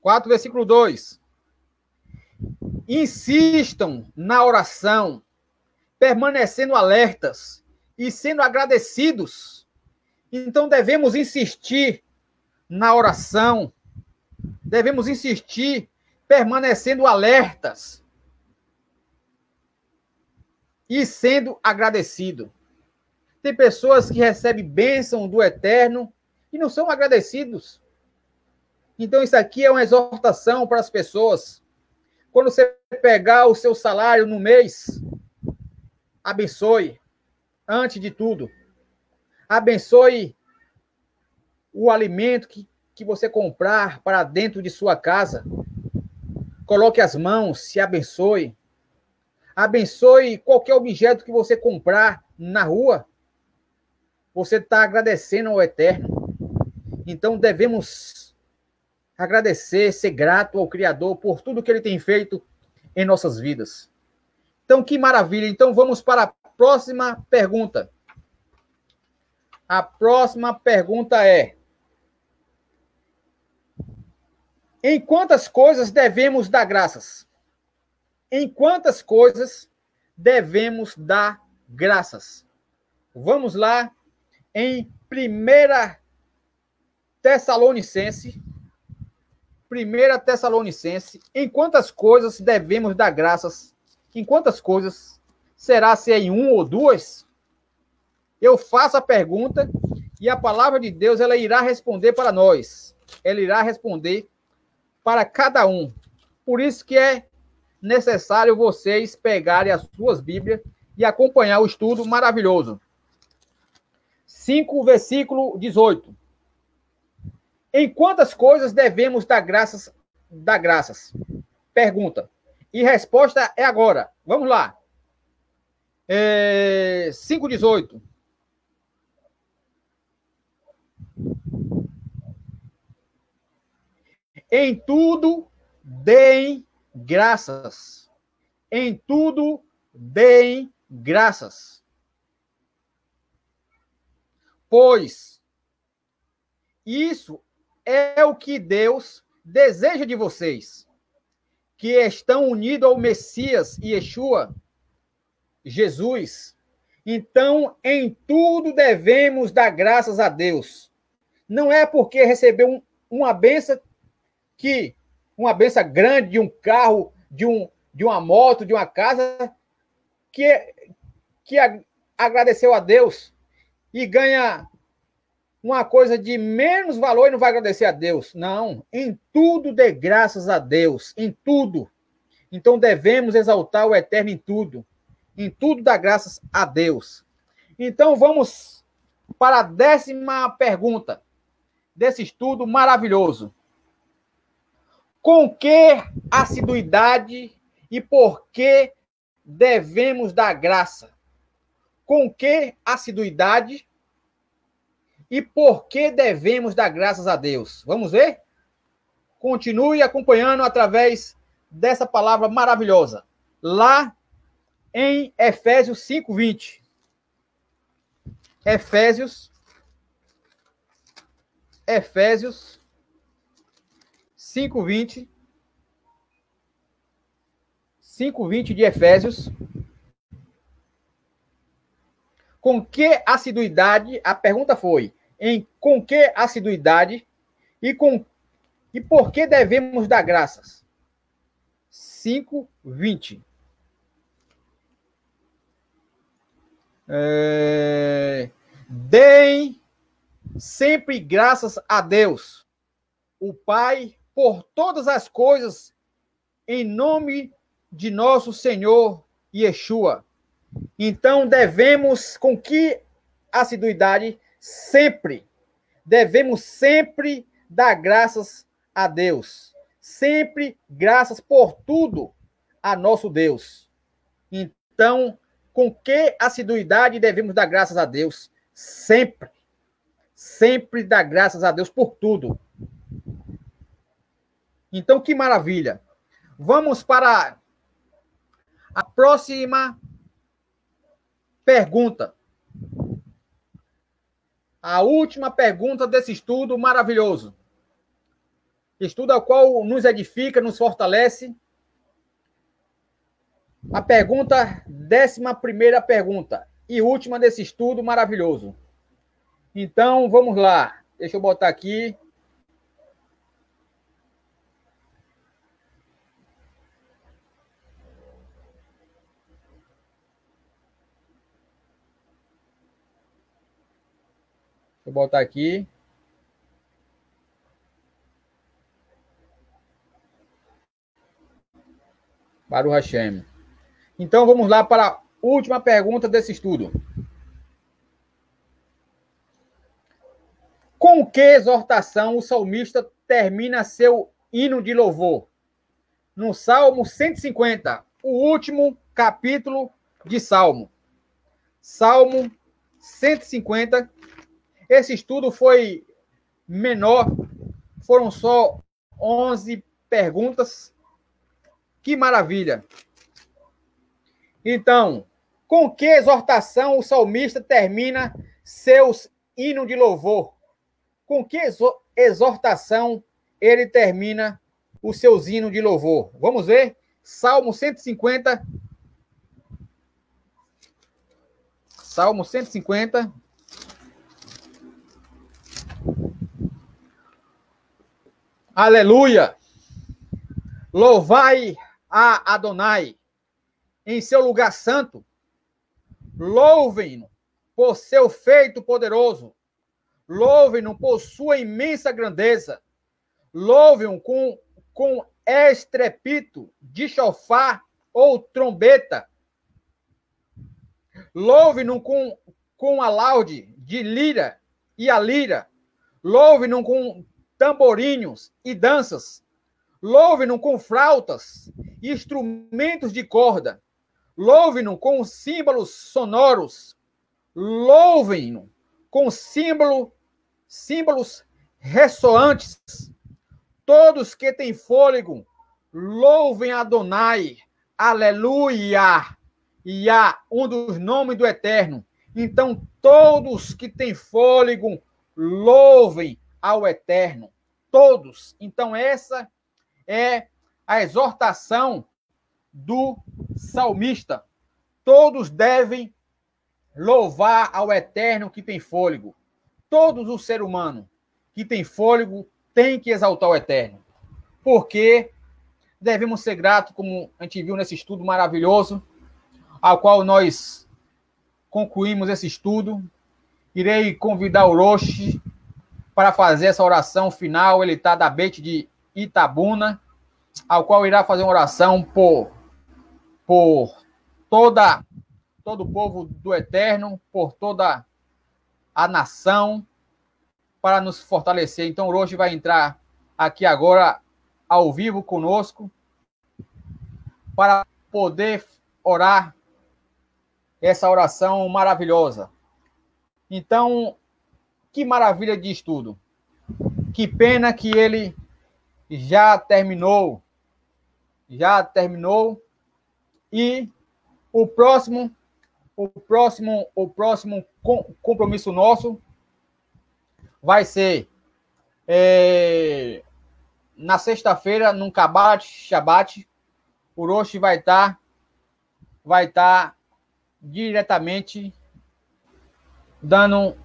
Speaker 1: 4, versículo 2. Insistam na oração, permanecendo alertas e sendo agradecidos. Então, devemos insistir na oração, devemos insistir permanecendo alertas e sendo agradecido. Tem pessoas que recebem bênção do Eterno e não são agradecidos. Então, isso aqui é uma exortação para as pessoas. Quando você pegar o seu salário no mês, abençoe, antes de tudo. Abençoe o alimento que você comprar para dentro de sua casa. Coloque as mãos, se abençoe. Abençoe qualquer objeto que você comprar na rua. Você está agradecendo ao Eterno. Então, devemos agradecer, ser grato ao Criador por tudo que Ele tem feito em nossas vidas. Então, que maravilha. Então, vamos para a próxima pergunta. A próxima pergunta é: em quantas coisas devemos dar graças? Em quantas coisas devemos dar graças? Vamos lá em 1 Tessalonicense. 1 Tessalonicense, em quantas coisas devemos dar graças? Em quantas coisas? Será se é em um ou duas? Eu faço a pergunta e a palavra de Deus ela irá responder para nós. Ela irá responder para cada um. Por isso que é necessário vocês pegarem as suas Bíblias e acompanhar o estudo maravilhoso. 5, versículo 18. Em quantas coisas devemos dar graças? Pergunta. E resposta é agora. Vamos lá. 5:18. Em tudo deem graças. Em tudo deem graças. Pois isso é o que Deus deseja de vocês, que estão unidos ao Messias e Yeshua, Jesus. Então, em tudo devemos dar graças a Deus. Não é porque recebeu uma bênção grande de um carro, de uma moto, de uma casa, que agradeceu a Deus e ganha uma coisa de menos valor e não vai agradecer a Deus. Não, em tudo dê graças a Deus, em tudo. Então devemos exaltar o Eterno em tudo dá graças a Deus. Então vamos para a 10ª pergunta desse estudo maravilhoso. Com que assiduidade e por que devemos dar graça? Com que assiduidade e por que devemos dar graças a Deus? Vamos ver? Continue acompanhando através dessa palavra maravilhosa. Lá em Efésios 5:20. Efésios 5:20. 5:20 de Efésios. Com que assiduidade, a pergunta foi, com que assiduidade e por que devemos dar graças? 5:20. Deem sempre graças a Deus, o Pai, por todas as coisas, em nome de nosso Senhor Yeshua. Então, devemos, com que assiduidade? Sempre. Devemos sempre dar graças a Deus. Sempre graças por tudo a nosso Deus. Então, com que assiduidade devemos dar graças a Deus? Sempre. Sempre dar graças a Deus por tudo. Então, que maravilha. Vamos para a próxima pergunta. A última pergunta desse estudo maravilhoso. Estudo ao qual nos edifica, nos fortalece. A pergunta, 11ª pergunta. E última desse estudo maravilhoso. Então, vamos lá. Deixa eu botar aqui. Vou botar aqui. Baruch Hashem. Então, vamos lá para a última pergunta desse estudo. Com que exortação o salmista termina seu hino de louvor? No Salmo 150, o último capítulo de Salmo. Salmo 150. Esse estudo foi menor, foram só 11 perguntas. Que maravilha! Então, com que exortação o salmista termina seus hinos de louvor? Com que exortação ele termina os seus hinos de louvor? Vamos ver? Salmo 150. Salmo 150. Aleluia! Louvai a Adonai em seu lugar santo. Louvem-no por seu feito poderoso. Louvem-no por sua imensa grandeza. Louvem-no com estrepito de chofar ou trombeta. Louvem-no com alarde de lira e a lira. Louve-no com tamborinhos e danças. Louve-no com flautas e instrumentos de corda. Louve-no com símbolos sonoros. Louvem-no com símbolos ressoantes. Todos que têm fôlego, louvem Adonai. Aleluia! Iá, um dos nomes do Eterno. Então, todos que têm fôlego, louvem ao Eterno. Todos. Então, essa é a exortação do salmista. Todos devem louvar ao Eterno que tem fôlego. Todos os seres humanos que têm fôlego têm que exaltar o Eterno. Porque devemos ser gratos, como a gente viu nesse estudo maravilhoso, ao qual nós concluímos esse estudo. Irei convidar o Roche para fazer essa oração final, ele está da Beit de Itabuna, ao qual irá fazer uma oração por todo o povo do Eterno, por toda a nação, para nos fortalecer. Então, o Roche vai entrar aqui agora, ao vivo conosco, para poder orar essa oração maravilhosa. Então, que maravilha de estudo. Que pena que ele já terminou. E o próximo compromisso nosso vai ser na sexta-feira, num Kabbalat Shabbat. O Roche vai estar diretamente dando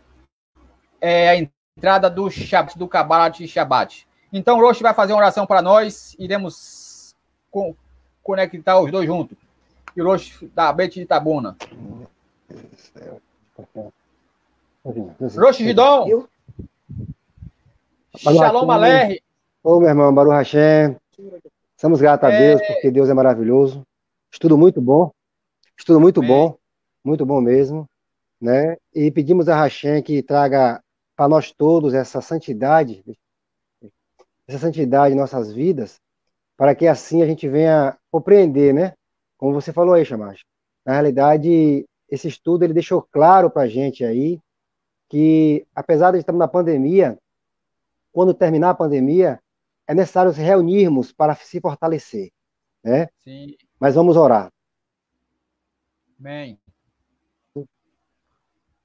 Speaker 1: a entrada do Kabbalat Shabbat. Então, o Roche vai fazer uma oração para nós, iremos conectar os dois juntos. E o Roche da Beit de Itabuna. Roche Gidon. Shalom Aleichem.
Speaker 2: Ô, meu irmão, Baruch Hashem. Estamos gratos a Deus, porque Deus é maravilhoso. Estudo muito bom. Muito bom mesmo, né? E pedimos a Hashem que traga para nós todos essa santidade em nossas vidas, para que assim a gente venha compreender, né? Como você falou aí, Shamash. Na realidade, esse estudo ele deixou claro para a gente aí que, apesar de estarmos na pandemia, quando terminar a pandemia, é necessário nos reunirmos para se fortalecer, né?
Speaker 1: Sim.
Speaker 2: Mas vamos orar.
Speaker 1: Amém.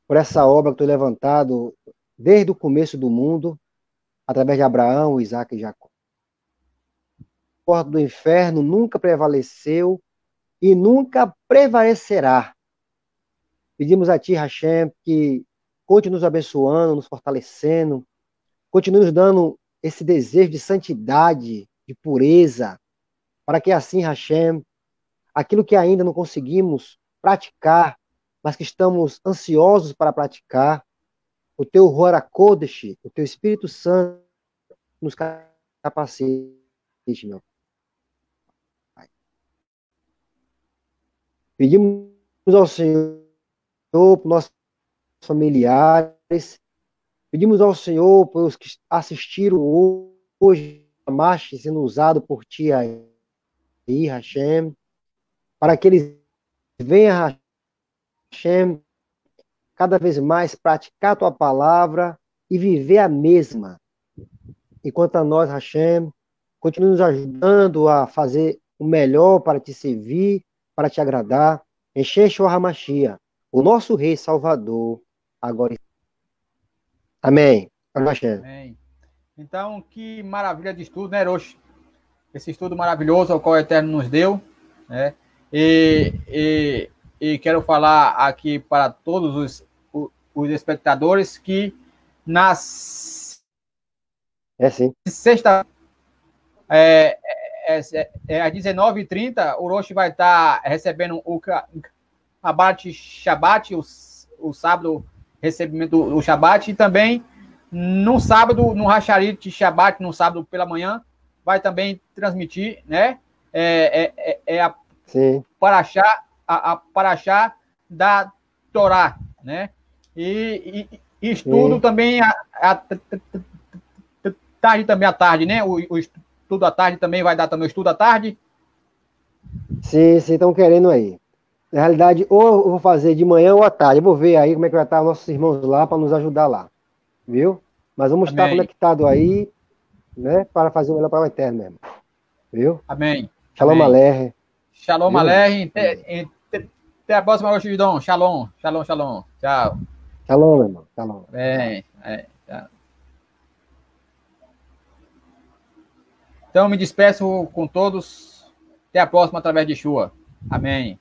Speaker 2: Por essa obra que tu levantado desde o começo do mundo, através de Abraão, Isaac e Jacó. A porta do inferno nunca prevaleceu e nunca prevalecerá. Pedimos a ti, Hashem, que continue nos abençoando, nos fortalecendo, continue nos dando esse desejo de santidade, de pureza, para que assim, Hashem, aquilo que ainda não conseguimos praticar, mas que estamos ansiosos para praticar, o teu Ruach HaKodesh, o teu Espírito Santo, nos capacite, meu Pai. Pedimos ao Senhor, por nossos familiares, pedimos ao Senhor, por os que assistiram hoje, a marcha sendo usado por ti aí, Hashem, para que eles venham, Hashem, cada vez mais praticar a tua palavra e viver a mesma. Enquanto a nós, Hashem, continue nos ajudando a fazer o melhor para te servir, para te agradar. Enche Yeshua HaMashiach, o nosso Rei Salvador, agora. Amém.
Speaker 1: Amém. Então, que maravilha de estudo, né, Roche? Esse estudo maravilhoso ao qual o Eterno nos deu, né? E quero falar aqui para todos os espectadores que na sexta, às 19h30, o Roche vai estar recebendo o Kabbalat Shabbat, o sábado, recebimento do Shabbat, e também no sábado, no Hasharit Shabbat, no sábado pela manhã, vai também transmitir, né? A Parashá da Torá, né? E estudo também tarde também à tarde, né? O estudo à tarde também vai dar também o estudo à tarde.
Speaker 2: Sim, estão querendo aí. Na realidade, ou eu vou fazer de manhã ou à tarde. Eu vou ver aí como é que vai estar nossos irmãos lá para nos ajudar lá. Viu? Mas vamos estar conectados aí, né? Para fazer o melhor para o Eterno mesmo. Viu?
Speaker 1: Amém.
Speaker 2: Shalom Aleichem.
Speaker 1: Shalom Aleichem. Até a próxima, Roche Gidon. Shalom. Shalom, shalom. Tchau.
Speaker 2: Shalom, meu irmão. Shalom.
Speaker 1: Tchau. Então, me despeço com todos. Até a próxima, através de Yeshua. Amém.